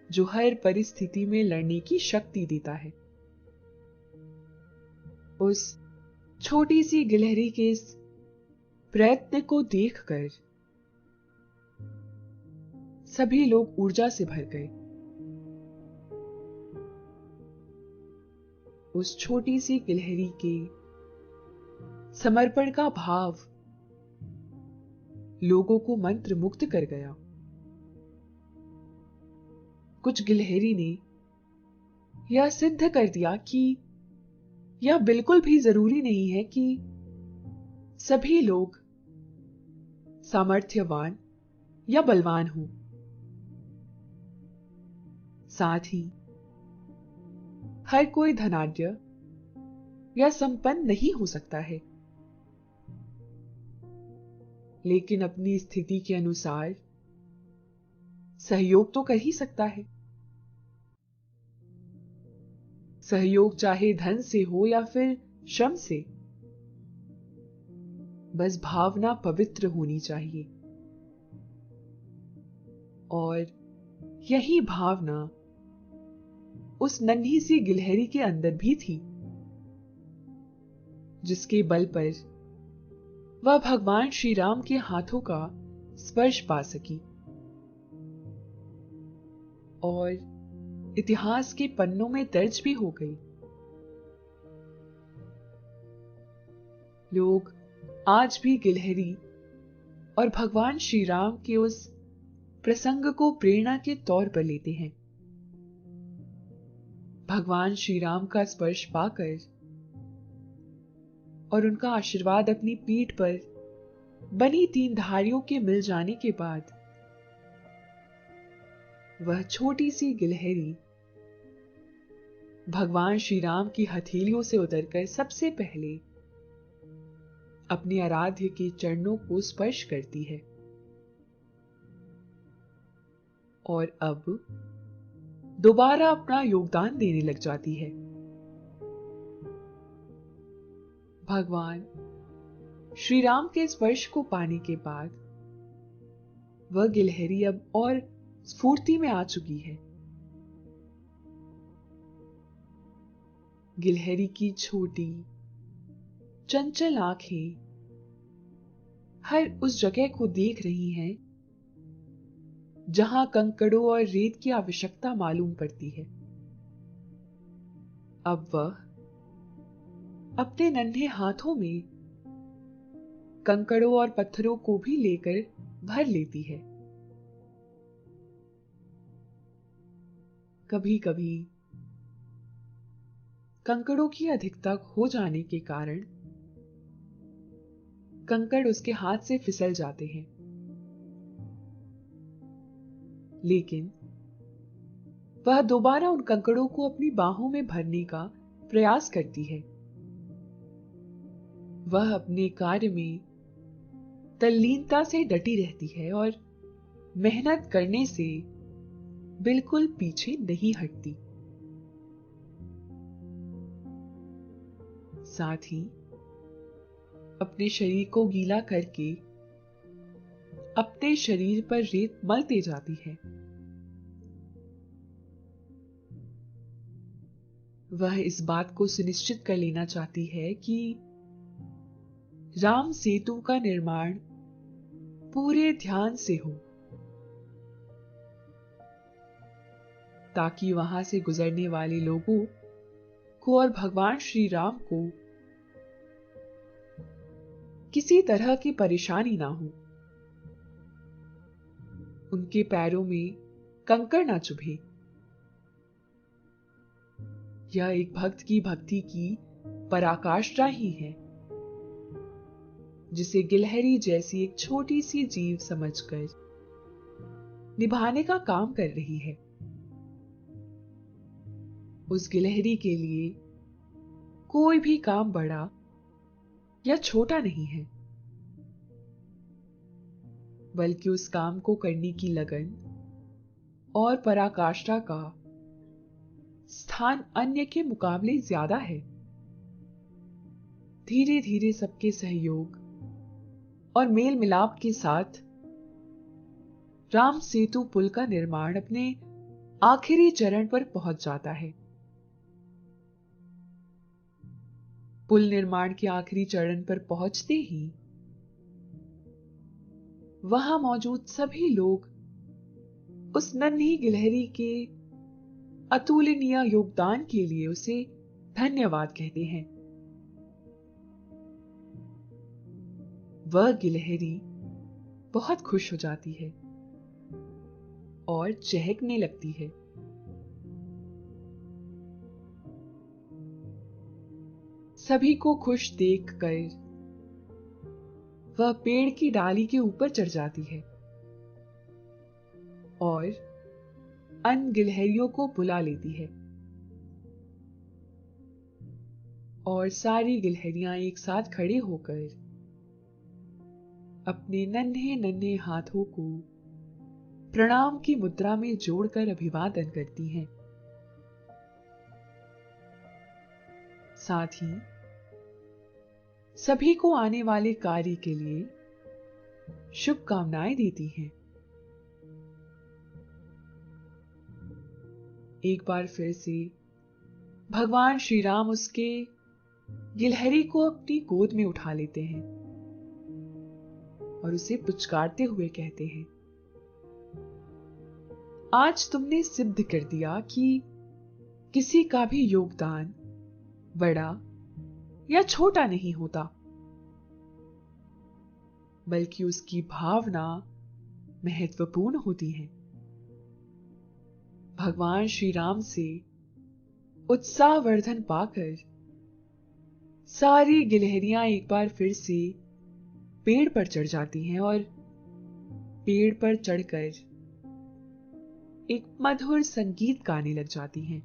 जो हर परिस्थिति में लड़ने की शक्ति देता है। उस छोटी सी गिलहरी के इस प्रयत्न को देखकर सभी लोग ऊर्जा से भर गए। उस छोटी सी गिलहरी के समर्पण का भाव लोगों को मंत्र मुग्ध कर गया। कुछ गिलहरी ने यह सिद्ध कर दिया कि यह बिल्कुल भी जरूरी नहीं है कि सभी लोग सामर्थ्यवान या बलवान हों। साथ ही हर कोई धनाढ्य या संपन्न नहीं हो सकता है, लेकिन अपनी स्थिति के अनुसार सहयोग तो कर ही सकता है। सहयोग चाहे धन से हो या फिर श्रम से, बस भावना पवित्र होनी चाहिए। और यही भावना उस नन्ही सी गिलहरी के अंदर भी थी, जिसके बल पर वह भगवान श्री राम के हाथों का स्पर्श पा सकी और इतिहास के पन्नों में दर्ज भी हो गई। लोग आज भी गिलहरी और भगवान श्री राम के उस प्रसंग को प्रेरणा के तौर पर लेते हैं। भगवान श्री राम का स्पर्श पाकर और उनका आशीर्वाद अपनी पीठ पर बनी 3 धारियों के मिल जाने के बाद वह छोटी सी गिलहरी भगवान श्री राम की हथेलियों से उतरकर सबसे पहले अपने आराध्य के चरणों को स्पर्श करती है और अब दोबारा अपना योगदान देने लग जाती है। भगवान श्री राम के स्पर्श को पाने के बाद वह गिलहरी अब और स्फूर्ति में आ चुकी है। गिलहरी की छोटी चंचल आंखें हर उस जगह को देख रही हैं जहां कंकड़ों और रेत की आवश्यकता मालूम पड़ती है। अब वह अपने नन्हे हाथों में कंकड़ों और पत्थरों को भी लेकर भर लेती है। कभी कभी कंकड़ों की अधिकता हो जाने के कारण कंकड़ उसके हाथ से फिसल जाते हैं, लेकिन वह दोबारा उन कंकड़ों को अपनी बाहों में भरने का प्रयास करती है। वह अपने कार्य में तल्लीनता से डटी रहती है और मेहनत करने से बिल्कुल पीछे नहीं हटती। साथ ही अपने शरीर को गीला करके अपने शरीर पर रेत मलते जाती है। वह इस बात को सुनिश्चित कर लेना चाहती है कि राम सेतु का निर्माण पूरे ध्यान से हो, ताकि वहां से गुजरने वाले लोगों को और भगवान श्री राम को किसी तरह की परेशानी ना हो, उनके पैरों में कंकड़ ना चुभे। यह एक भक्त की भक्ति की पराकाष्ठा ही है, जिसे गिलहरी जैसी एक छोटी सी जीव समझकर निभाने का काम कर रही है। उस गिलहरी के लिए कोई भी काम बड़ा या छोटा नहीं है, बल्कि उस काम को करने की लगन और पराकाष्ठा का स्थान अन्य के मुकाबले ज्यादा है। धीरे धीरे सबके सहयोग और मेल मिलाप के साथ राम सेतु पुल का निर्माण अपने आखिरी चरण पर पहुंच जाता है। पुल निर्माण के आखिरी चरण पर पहुंचते ही वहां मौजूद सभी लोग उस नन्ही गिलहरी के अतुलनीय योगदान के लिए उसे धन्यवाद कहते हैं। वह गिलहरी बहुत खुश हो जाती है और चहकने लगती है। सभी को खुश देखकर वह पेड़ की डाली के ऊपर चढ़ जाती है और अन्य गिलहरियों को बुला लेती है, और सारी गिलहरियां एक साथ खड़े होकर अपने नन्हे नन्हे हाथों को प्रणाम की मुद्रा में जोड़कर अभिवादन करती हैं। साथ ही सभी को आने वाले कार्य के लिए शुभकामनाएं देती हैं। एक बार फिर से भगवान श्री राम उसके गिलहरी को अपनी गोद में उठा लेते हैं और उसे पुचकारते हुए कहते हैं, आज तुमने सिद्ध कर दिया कि किसी का भी योगदान बड़ा या छोटा नहीं होता, बल्कि उसकी भावना महत्वपूर्ण होती है। भगवान श्री राम से उत्साहवर्धन पाकर सारी गिलहरियां एक बार फिर से पेड़ पर चढ़ जाती हैं और पेड़ पर चढ़कर एक मधुर संगीत गाने लग जाती हैं,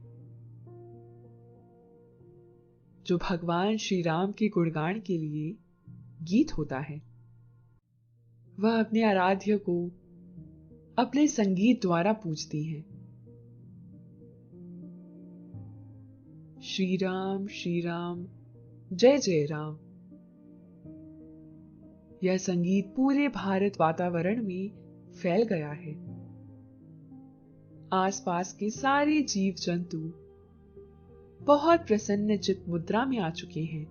जो भगवान श्री राम के गुणगान के लिए गीत होता है। वह अपने आराध्य को अपने संगीत द्वारा पूजती हैं। श्री राम जय जय राम। यह संगीत पूरे भारत वातावरण में फैल गया है। आसपास के सारे जीव जंतु बहुत प्रसन्न चित्त मुद्रा में आ चुके हैं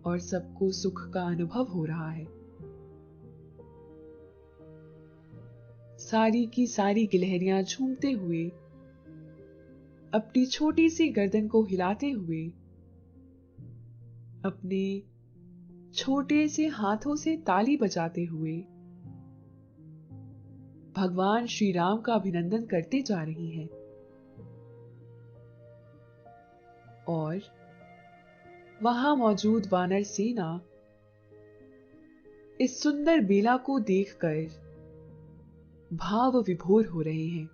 और सबको सुख का अनुभव हो रहा है। सारी की सारी गिलहरियां झूमते हुए, अपनी छोटी सी गर्दन को हिलाते हुए, अपने छोटे से हाथों से ताली बजाते हुए भगवान श्री राम का अभिनंदन करते जा रही हैं। और वहां मौजूद वानर सेना इस सुंदर बेला को देखकर भाव विभोर हो रहे हैं।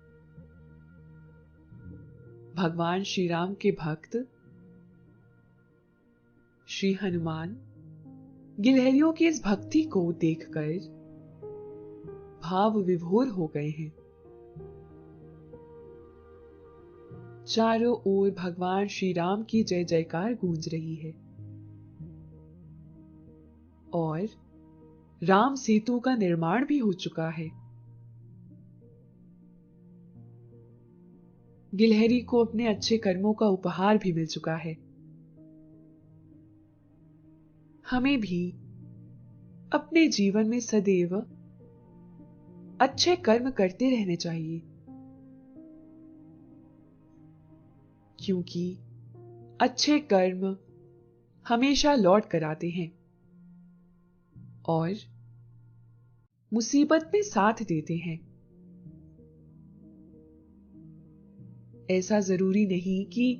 भगवान श्री राम के भक्त श्री हनुमान गिलहरियों की इस भक्ति को देखकर भाव विभोर हो गए हैं। चारों ओर भगवान श्री राम की जय जयकार गूंज रही है और राम सेतु का निर्माण भी हो चुका है। गिलहरी को अपने अच्छे कर्मों का उपहार भी मिल चुका है। हमें भी अपने जीवन में सदैव अच्छे कर्म करते रहने चाहिए। क्योंकि अच्छे कर्म हमेशा लौट कर आते हैं और मुसीबत में साथ देते हैं। ऐसा जरूरी नहीं कि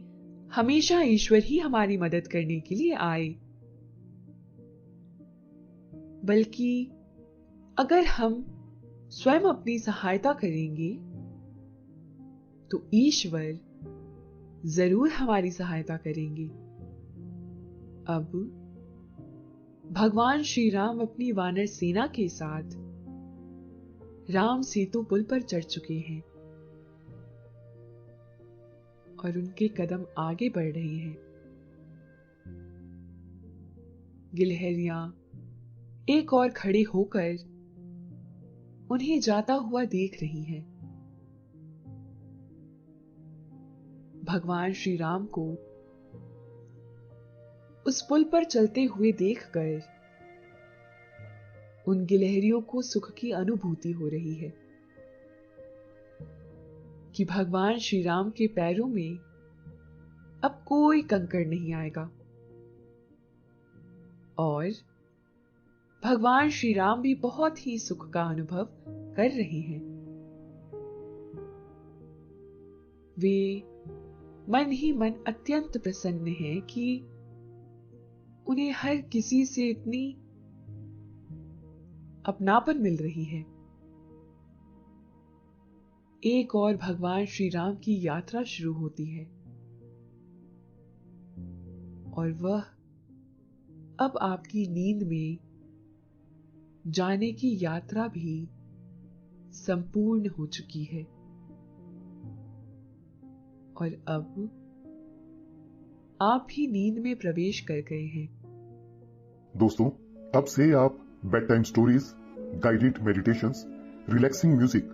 हमेशा ईश्वर ही हमारी मदद करने के लिए आए, बल्कि अगर हम स्वयं अपनी सहायता करेंगे तो ईश्वर जरूर हमारी सहायता करेंगे। अब भगवान श्री राम अपनी वानर सेना के साथ राम सेतु पुल पर चढ़ चुके हैं और उनके कदम आगे बढ़ रहे हैं। गिलहरियां एक और खड़े होकर उन्हें जाता हुआ देख रही हैं। भगवान श्री राम को उस पुल पर चलते हुए देखकर उन गिलहरियों को सुख की अनुभूति हो रही है कि भगवान श्री राम के पैरों में अब कोई कंकड़ नहीं आएगा और भगवान श्री राम भी बहुत ही सुख का अनुभव कर रहे हैं। वे मन ही मन अत्यंत प्रसन्न हैं कि उन्हें हर किसी से इतनी अपनापन मिल रही है। एक और भगवान श्री राम की यात्रा शुरू होती है और वह अब आपकी नींद में जाने की यात्रा भी संपूर्ण हो चुकी है और अब आप भी नींद में प्रवेश कर गए हैं। दोस्तों, अब से आप bed time stories, guided meditations, relaxing music,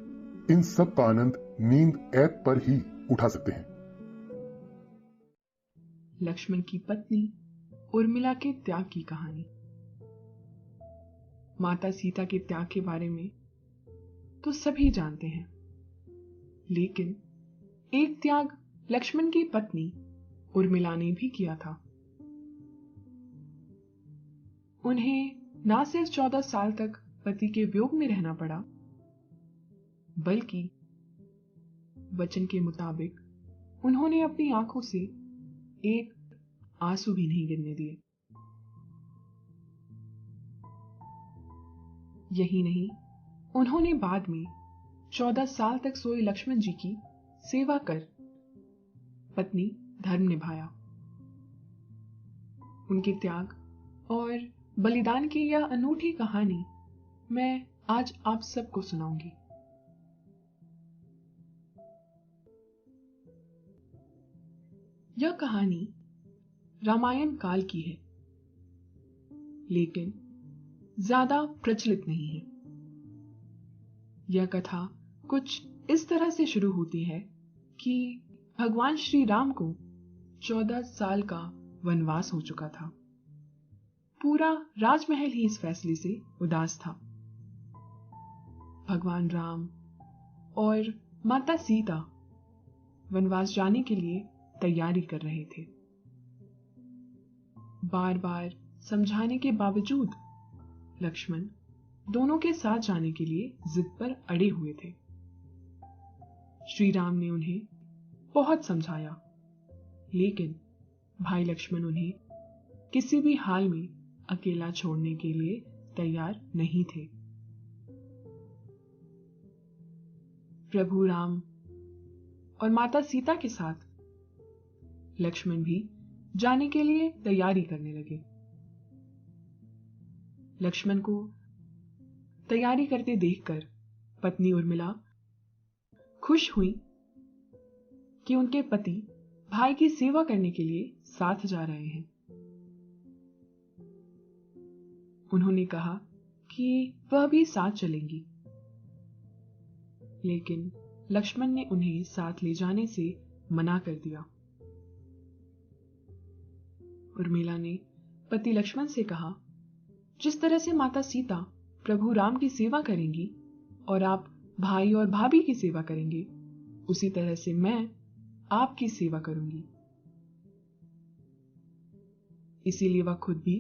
इन सब का आनंद नींद ऐप पर ही उठा सकते हैं। लक्ष्मण की पत्नी उर्मिला के त्याग की कहानी। माता सीता के त्याग के बारे में तो सभी जानते हैं, लेकिन एक त्याग लक्ष्मण की पत्नी उर्मिला ने भी किया था। उन्हें ना सिर्फ 14 साल तक पति के वियोग में रहना पड़ा, बल्कि वचन के मुताबिक उन्होंने अपनी आंखों से एक आंसू भी नहीं गिरने दिए। यही नहीं, उन्होंने बाद में 14 साल तक सोए लक्ष्मण जी की सेवा कर पत्नी धर्म निभाया। उनके त्याग और बलिदान की यह अनूठी कहानी मैं आज आप सबको सुनाऊंगी। यह कहानी रामायण काल की है, लेकिन ज्यादा प्रचलित नहीं है। यह कथा कुछ इस तरह से शुरू होती है कि भगवान श्री राम को 14 साल का वनवास हो चुका था। पूरा राजमहल ही इस फैसले से उदास था। भगवान राम और माता सीता वनवास जाने के लिए तैयारी कर रहे थे। बार बार समझाने के बावजूद लक्ष्मण दोनों के साथ जाने के लिए जिद पर अड़े हुए थे। श्री राम ने उन्हें बहुत समझाया, लेकिन भाई लक्ष्मण उन्हें किसी भी हाल में अकेला छोड़ने के लिए तैयार नहीं थे। प्रभु राम और माता सीता के साथ लक्ष्मण भी जाने के लिए तैयारी करने लगे। लक्ष्मण को तैयारी करते देखकर पत्नी उर्मिला खुश हुई कि उनके पति भाई की सेवा करने के लिए साथ जा रहे हैं। उन्होंने कहा कि वह भी साथ चलेंगी, लेकिन लक्ष्मण ने उन्हें साथ ले जाने से मना कर दिया। उर्मिला ने पति लक्ष्मण से कहा, जिस तरह से माता सीता प्रभु राम की सेवा करेंगी और आप भाई और भाभी की सेवा करेंगे, उसी तरह से मैं आपकी सेवा करूंगी। इसीलिए वह खुद भी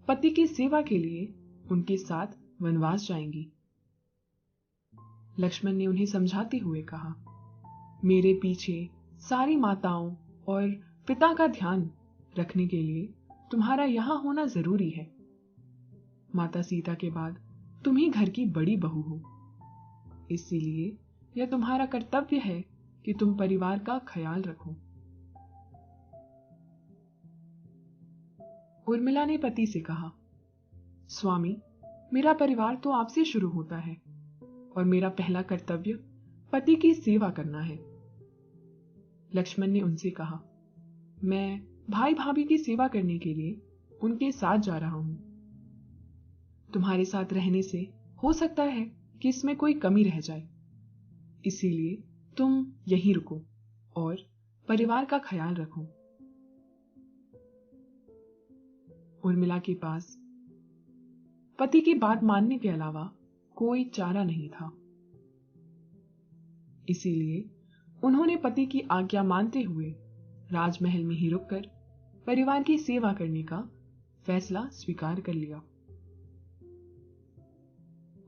पति की सेवा के लिए उनके साथ वनवास जाएंगी। लक्ष्मण ने उन्हें समझाते हुए कहा, मेरे पीछे सारी माताओं और पिता का ध्यान रखने के लिए तुम्हारा यहां होना जरूरी है। माता सीता के बाद तुम ही घर की बड़ी बहू हो, इसीलिए यह तुम्हारा कर्तव्य है कि तुम परिवार का ख्याल रखो। उर्मिला ने पति से कहा, स्वामी, मेरा परिवार तो आपसे शुरू होता है और मेरा पहला कर्तव्य पति की सेवा करना है। लक्ष्मण ने उनसे कहा, मैं भाई भाभी की सेवा करने के लिए उनके साथ जा रहा हूं। तुम्हारे साथ रहने से हो सकता है कि इसमें कोई कमी रह जाए, इसीलिए तुम यहीं रुको और परिवार का ख्याल रखो। उर्मिला के पास पति की बात मानने के अलावा कोई चारा नहीं था, इसीलिए उन्होंने पति की आज्ञा मानते हुए राजमहल में ही रुककर परिवार की सेवा करने का फैसला स्वीकार कर लिया।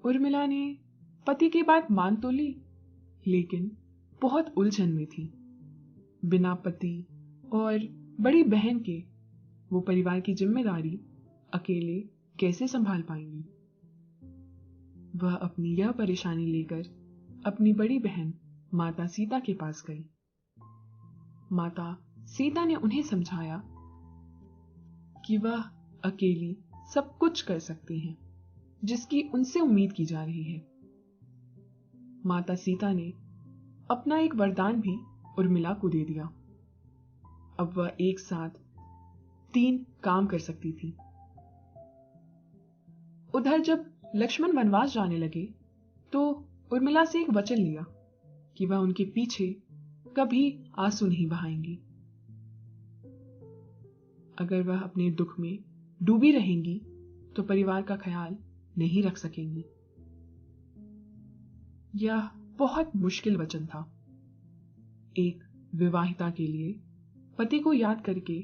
उर्मिला ने पति की बात मान तो ली, लेकिन बहुत उलझन में थी। बिना पति और बड़ी बहन के वो परिवार की जिम्मेदारी अकेले कैसे संभाल पाएंगी। वह अपनी यह परेशानी लेकर अपनी बड़ी बहन माता सीता के पास गई। माता सीता ने उन्हें समझाया कि वह अकेली सब कुछ कर सकती हैं, जिसकी उनसे उम्मीद की जा रही है। माता सीता ने अपना एक वरदान भी उर्मिला को दे दिया। अब वह एक साथ 3 काम कर सकती थी। उधर जब लक्ष्मण वनवास जाने लगे तो उर्मिला से एक वचन लिया कि वह उनके पीछे कभी आंसू नहीं बहाएंगी। अगर वह अपने दुख में डूबी रहेंगी तो परिवार का ख्याल नहीं रख सकेंगी। यह बहुत मुश्किल वचन था। एक विवाहिता के लिए पति को याद करके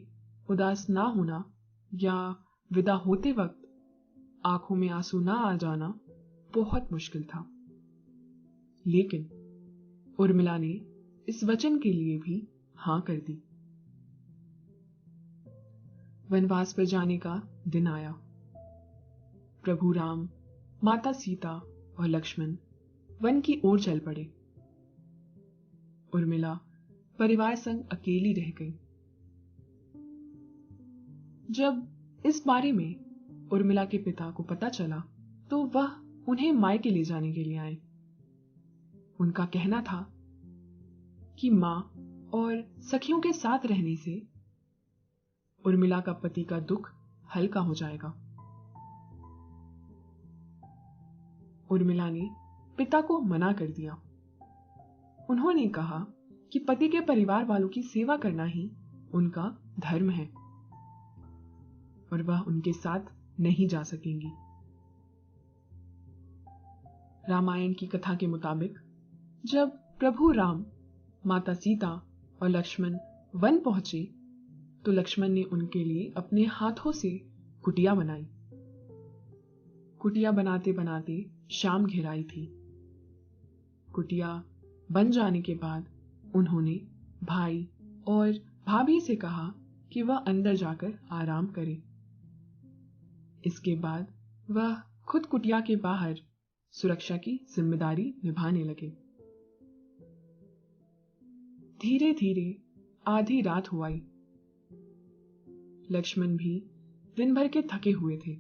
उदास ना होना या विदा होते वक्त आंखों में आंसू ना आ जाना बहुत मुश्किल था। लेकिन उर्मिला ने इस वचन के लिए भी हां कर दी। वनवास पर जाने का दिन आया। प्रभु राम, माता सीता और लक्ष्मण वन की ओर चल पड़े। उर्मिला परिवार संग अकेली रह गई। जब इस बारे में उर्मिला के पिता को पता चला तो वह उन्हें मायके ले जाने के लिए आए। उनका कहना था कि मां और सखियों के साथ रहने से उर्मिला का पति का दुख हल्का हो जाएगा। उर्मिला ने पिता को मना कर दिया। उन्होंने कहा कि पति के परिवार वालों की सेवा करना ही उनका धर्म है और वह उनके साथ नहीं जा सकेंगी। रामायण की कथा के मुताबिक जब प्रभु राम, माता सीता और लक्ष्मण वन पहुंचे तो लक्ष्मण ने उनके लिए अपने हाथों से कुटिया बनाई। कुटिया बनाते बनाते शाम घिर आई थी। कुटिया बन जाने के बाद उन्होंने भाई और भाभी से कहा कि वह अंदर जाकर आराम करे। इसके बाद वह खुद कुटिया के बाहर सुरक्षा की जिम्मेदारी निभाने लगे। धीरे धीरे आधी रात हो आई। लक्ष्मण भी दिन भर के थके हुए थे।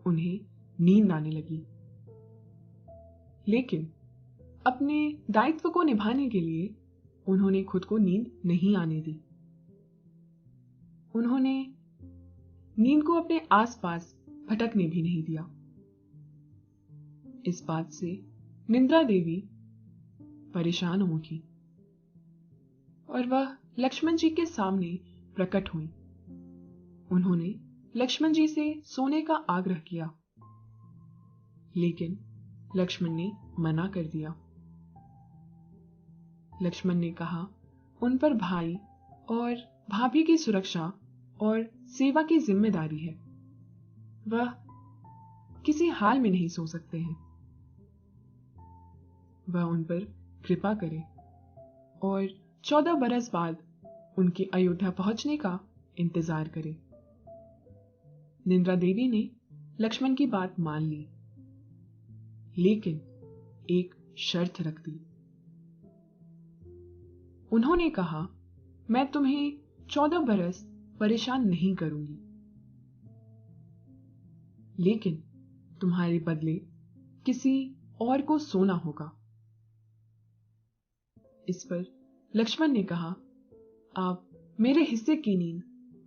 उन्हें नींद आने लगी, लेकिन अपने दायित्व को निभाने के लिए उन्होंने खुद को नींद नहीं आने दी। उन्होंने नींद को अपने आसपास भटकने भी नहीं दिया। इस बात से निद्रा देवी परेशान हो उठी और वह लक्ष्मण जी के सामने प्रकट हुई। उन्होंने लक्ष्मण जी से सोने का आग्रह किया, लेकिन लक्ष्मण ने मना कर दिया। लक्ष्मण ने कहा, उन पर भाई और भाभी की सुरक्षा और सेवा की जिम्मेदारी है। वह किसी हाल में नहीं सो सकते हैं। वह उन पर कृपा करे और 14 बरस बाद उनके अयोध्या पहुंचने का इंतजार करे। निंद्रा देवी ने लक्ष्मण की बात मान ली, लेकिन एक शर्त रख दी। उन्होंने कहा, मैं तुम्हें 14 बरस परेशान नहीं करूंगी, लेकिन तुम्हारे बदले किसी और को सोना होगा। इस पर लक्ष्मण ने कहा, आप मेरे हिस्से की नींद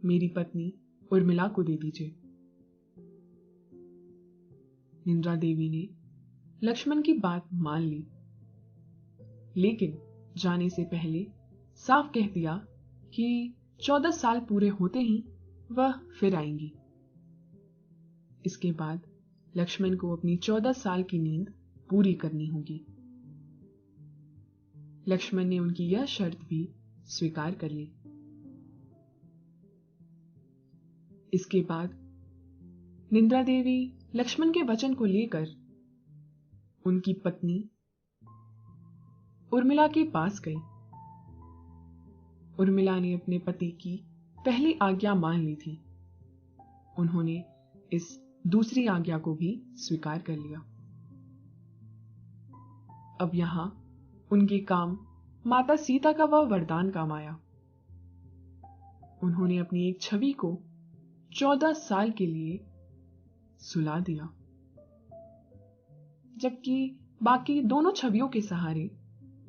मेरी पत्नी उर्मिला को दे दीजिए। निंद्रा देवी ने लक्ष्मण की बात मान ली, लेकिन जाने से पहले साफ कह दिया कि 14 साल पूरे होते ही वह फिर आएंगी। इसके बाद लक्ष्मण को अपनी 14 साल की नींद पूरी करनी होगी। लक्ष्मण ने उनकी यह शर्त भी स्वीकार कर ली। इसके बाद निंद्रा देवी लक्ष्मण के वचन को लेकर उनकी पत्नी उर्मिला के पास गई। उर्मिला ने अपने पति की पहली आज्ञा मान ली थी। उन्होंने इस दूसरी आज्ञा को भी स्वीकार कर लिया। अब यहां उनके काम माता सीता का वह वरदान काम आया। उन्होंने अपनी एक छवि को 14 साल के लिए सुला दिया, जबकि बाकी दोनों छवियों के सहारे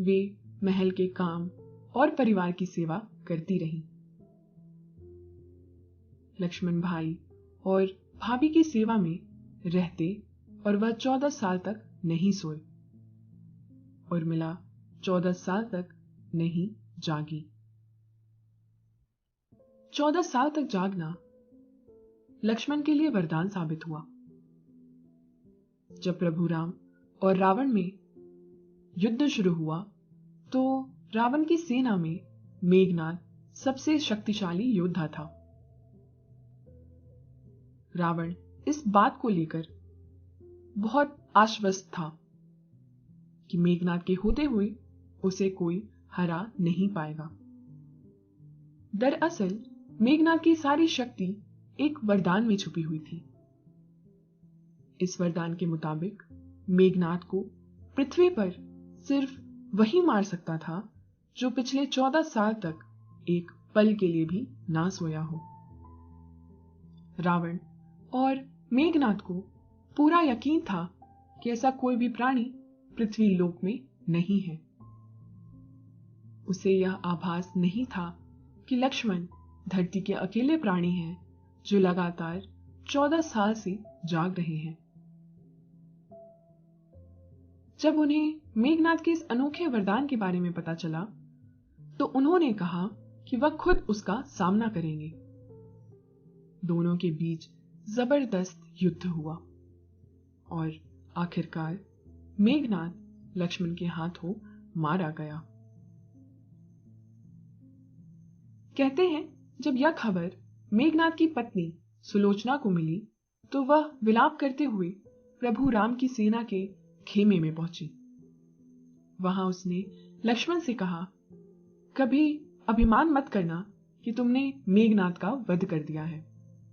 वे महल के काम और परिवार की सेवा करती रहीं। लक्ष्मण भाई और भाभी की सेवा में रहते और वह 14 साल तक नहीं सोए। उर्मिला 14 साल तक नहीं जागी। 14 साल तक जागना लक्ष्मण के लिए वरदान साबित हुआ। जब प्रभु राम और रावण में युद्ध शुरू हुआ, तो रावण की सेना में मेघनाद सबसे शक्तिशाली योद्धा था। रावण इस बात को लेकर बहुत आश्वस्त था कि मेघनाद के होते हुए उसे कोई हरा नहीं पाएगा। दरअसल मेघनाद की सारी शक्ति एक वरदान में छुपी हुई थी। इस वरदान के मुताबिक मेघनाद को पृथ्वी पर सिर्फ वही मार सकता था जो पिछले 14 साल तक एक पल के लिए भी ना सोया हो। रावण और मेघनाद को पूरा यकीन था कि ऐसा कोई भी प्राणी पृथ्वी लोक में नहीं है। उसे यह आभास नहीं था कि लक्ष्मण धरती के अकेले प्राणी हैं जो लगातार 14 साल से जाग रहे हैं। जब उन्हें मेघनाद के इस अनोखे वरदान के बारे में पता चला, तो उन्होंने कहा कि वह खुद उसका सामना करेंगे। दोनों के बीच जबरदस्त युद्ध हुआ और आखिरकार मेघनाद लक्ष्मण के हाथों मारा गया। कहते हैं, जब यह खबर मेघनाद की पत्नी सुलोचना को मिली, तो वह विलाप करते हुए प्रभु राम की सेना के खेमे में पहुंची। वहां उसने लक्ष्मण से कहा, कभी अभिमान मत करना कि तुमने मेघनाद का वध कर दिया है।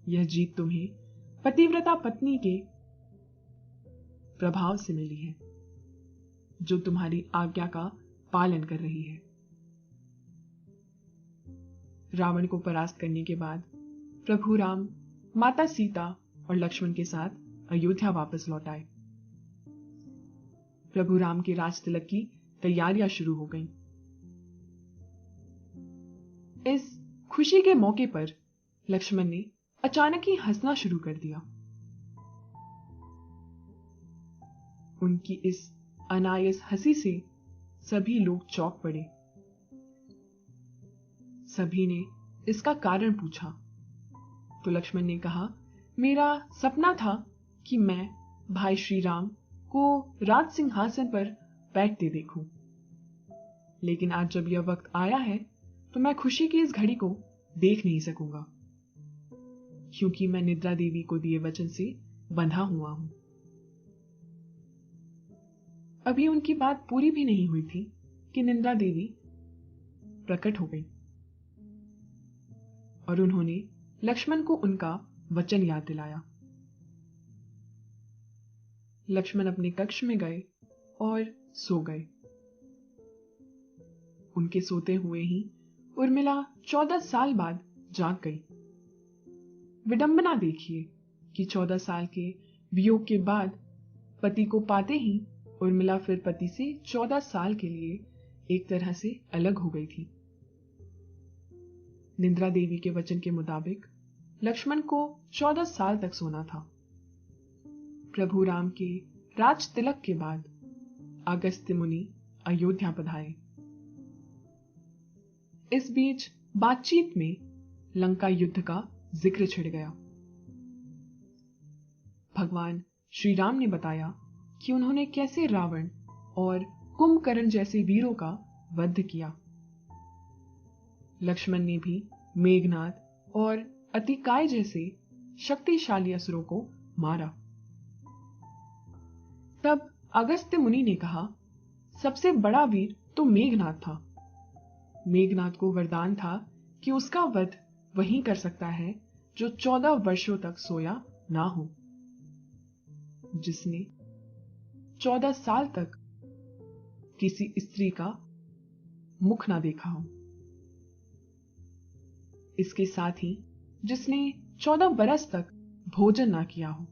यह जीत तुम्हें पतिव्रता पत्नी के प्रभाव से मिली है, जो तुम्हारी आज्ञा का पालन कर रही है। रावण को परास्त करने के बाद प्रभु राम माता सीता और लक्ष्मण के साथ अयोध्या वापस लौट आए। प्रभु राम के राज तिलक की तैयारियां शुरू हो गईं। इस खुशी के मौके पर लक्ष्मण ने अचानक ही हंसना शुरू कर दिया। उनकी इस अनायास हंसी से सभी लोग चौंक पड़े। सभी ने इसका कारण पूछा, तो लक्ष्मण ने कहा, मेरा सपना था कि मैं भाई श्री राम को राज सिंहासन पर बैठते देखूं, लेकिन आज जब यह वक्त आया है तो मैं खुशी की इस घड़ी को देख नहीं सकूंगा, क्योंकि मैं निद्रा देवी को दिए वचन से बंधा हुआ हूं। अभी उनकी बात पूरी भी नहीं हुई थी कि निद्रा देवी प्रकट हो गई और उन्होंने लक्ष्मण को उनका वचन याद दिलाया। लक्ष्मण अपने कक्ष में गए और सो गए। उनके सोते हुए ही उर्मिला 14 साल बाद जाग गई। विडंबना देखिए कि 14 साल के वियोग के बाद पति को पाते ही उर्मिला फिर पति से 14 साल के लिए एक तरह से अलग हो गई थी। निद्रा देवी के वचन के मुताबिक लक्ष्मण को 14 साल तक सोना था। प्रभु राम के राज तिलक के बाद अगस्त्य मुनि अयोध्या पधारे। इस बीच बातचीत में लंका युद्ध का जिक्र छिड़ गया। भगवान श्री राम ने बताया कि उन्होंने कैसे रावण और कुंभकर्ण जैसे वीरों का वध किया। लक्ष्मण ने भी मेघनाद और अतिकाय जैसे शक्तिशाली असुरों को मारा। तब अगस्त्य मुनि ने कहा, सबसे बड़ा वीर तो मेघनाद था। मेघनाद को वरदान था कि उसका वध वही कर सकता है जो 14 वर्षों तक सोया ना हो, जिसने 14 साल तक किसी स्त्री का मुख ना देखा हो। इसके साथ ही जिसने 14 बरस तक भोजन ना किया हो।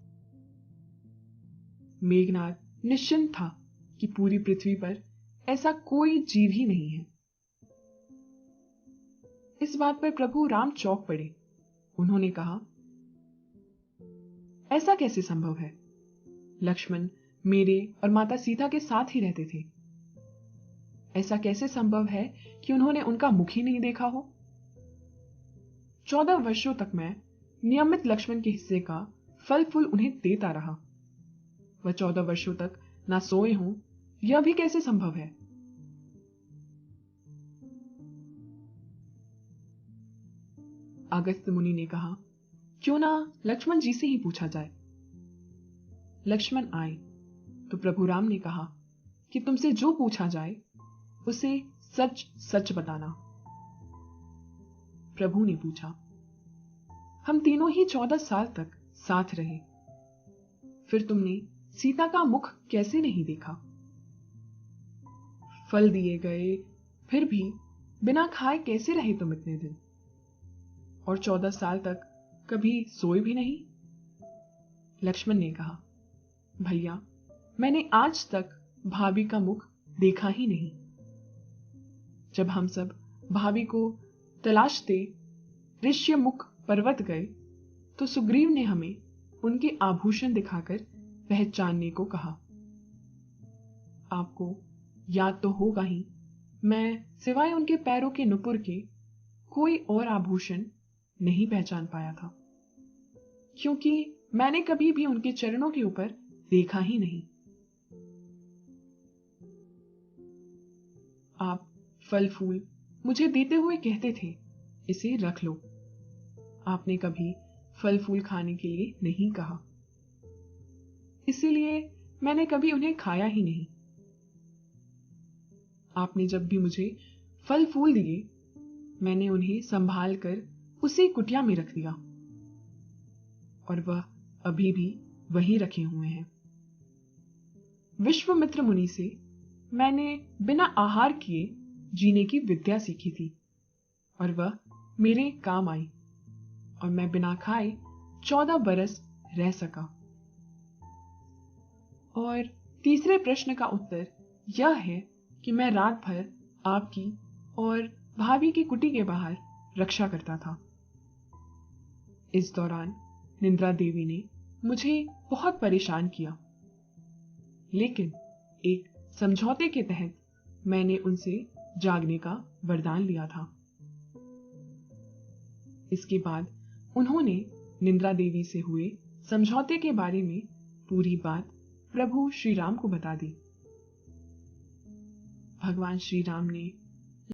मेघनाद निश्चिंत था कि पूरी पृथ्वी पर ऐसा कोई जीव ही नहीं है। इस बात पर प्रभु राम चौंक पड़े। उन्होंने कहा, ऐसा कैसे संभव है? लक्ष्मण मेरे और माता सीता के साथ ही रहते थे। ऐसा कैसे संभव है कि उन्होंने उनका मुख ही नहीं देखा हो? 14 वर्षों तक मैं नियमित लक्ष्मण के हिस्से का फल फूल उन्हें देता रहा। वह 14 वर्षों तक ना सोए हों, यह भी कैसे संभव है? अगस्त्य मुनि ने कहा, क्यों ना लक्ष्मण जी से ही पूछा जाए। लक्ष्मण आए तो प्रभु राम ने कहा कि तुमसे जो पूछा जाए उसे सच सच बताना। प्रभु ने पूछा, हम तीनों ही 14 साल तक साथ रहे, फिर तुमने सीता का मुख कैसे नहीं देखा? फल दिए गए फिर भी बिना खाए कैसे रहे तुम इतने दिन? और 14 साल तक कभी सोए भी नहीं? लक्ष्मण ने कहा, भैया मैंने आज तक भाभी का मुख देखा ही नहीं। जब हम सब भाभी को तलाशते ऋष्यमुख पर्वत गए तो सुग्रीव ने हमें उनके आभूषण दिखाकर पहचानने को कहा। आपको याद तो होगा ही, मैं सिवाय उनके पैरों के नुपुर के कोई और आभूषण नहीं पहचान पाया था, क्योंकि मैंने कभी भी उनके चरणों के ऊपर देखा ही नहीं। आप फल फूल मुझे देते हुए कहते थे, इसे रख लो। आपने कभी फल फूल खाने के लिए नहीं कहा, इसीलिए मैंने कभी उन्हें खाया ही नहीं। आपने जब भी मुझे फल फूल दिए, मैंने उन्हें संभाल कर उसी कुटिया में रख दिया, और वह अभी भी वहीं रखे हुए हैं। विश्वामित्र मुनि से मैंने बिना आहार किए जीने की विद्या सीखी थी, और वह मेरे काम आई, और मैं बिना खाए 14 बरस रह सका। और तीसरे प्रश्न का उत्तर यह है कि मैं रात भर आपकी और भाभी की कुटी के बाहर रक्षा करता था। इस दौरान निद्रा देवी ने मुझे बहुत परेशान किया, लेकिन एक समझौते के तहत मैंने उनसे जागने का वरदान लिया था। इसके बाद उन्होंने निद्रा देवी से हुए समझौते के बारे में पूरी बात प्रभु श्री राम को बता दी। भगवान श्री राम ने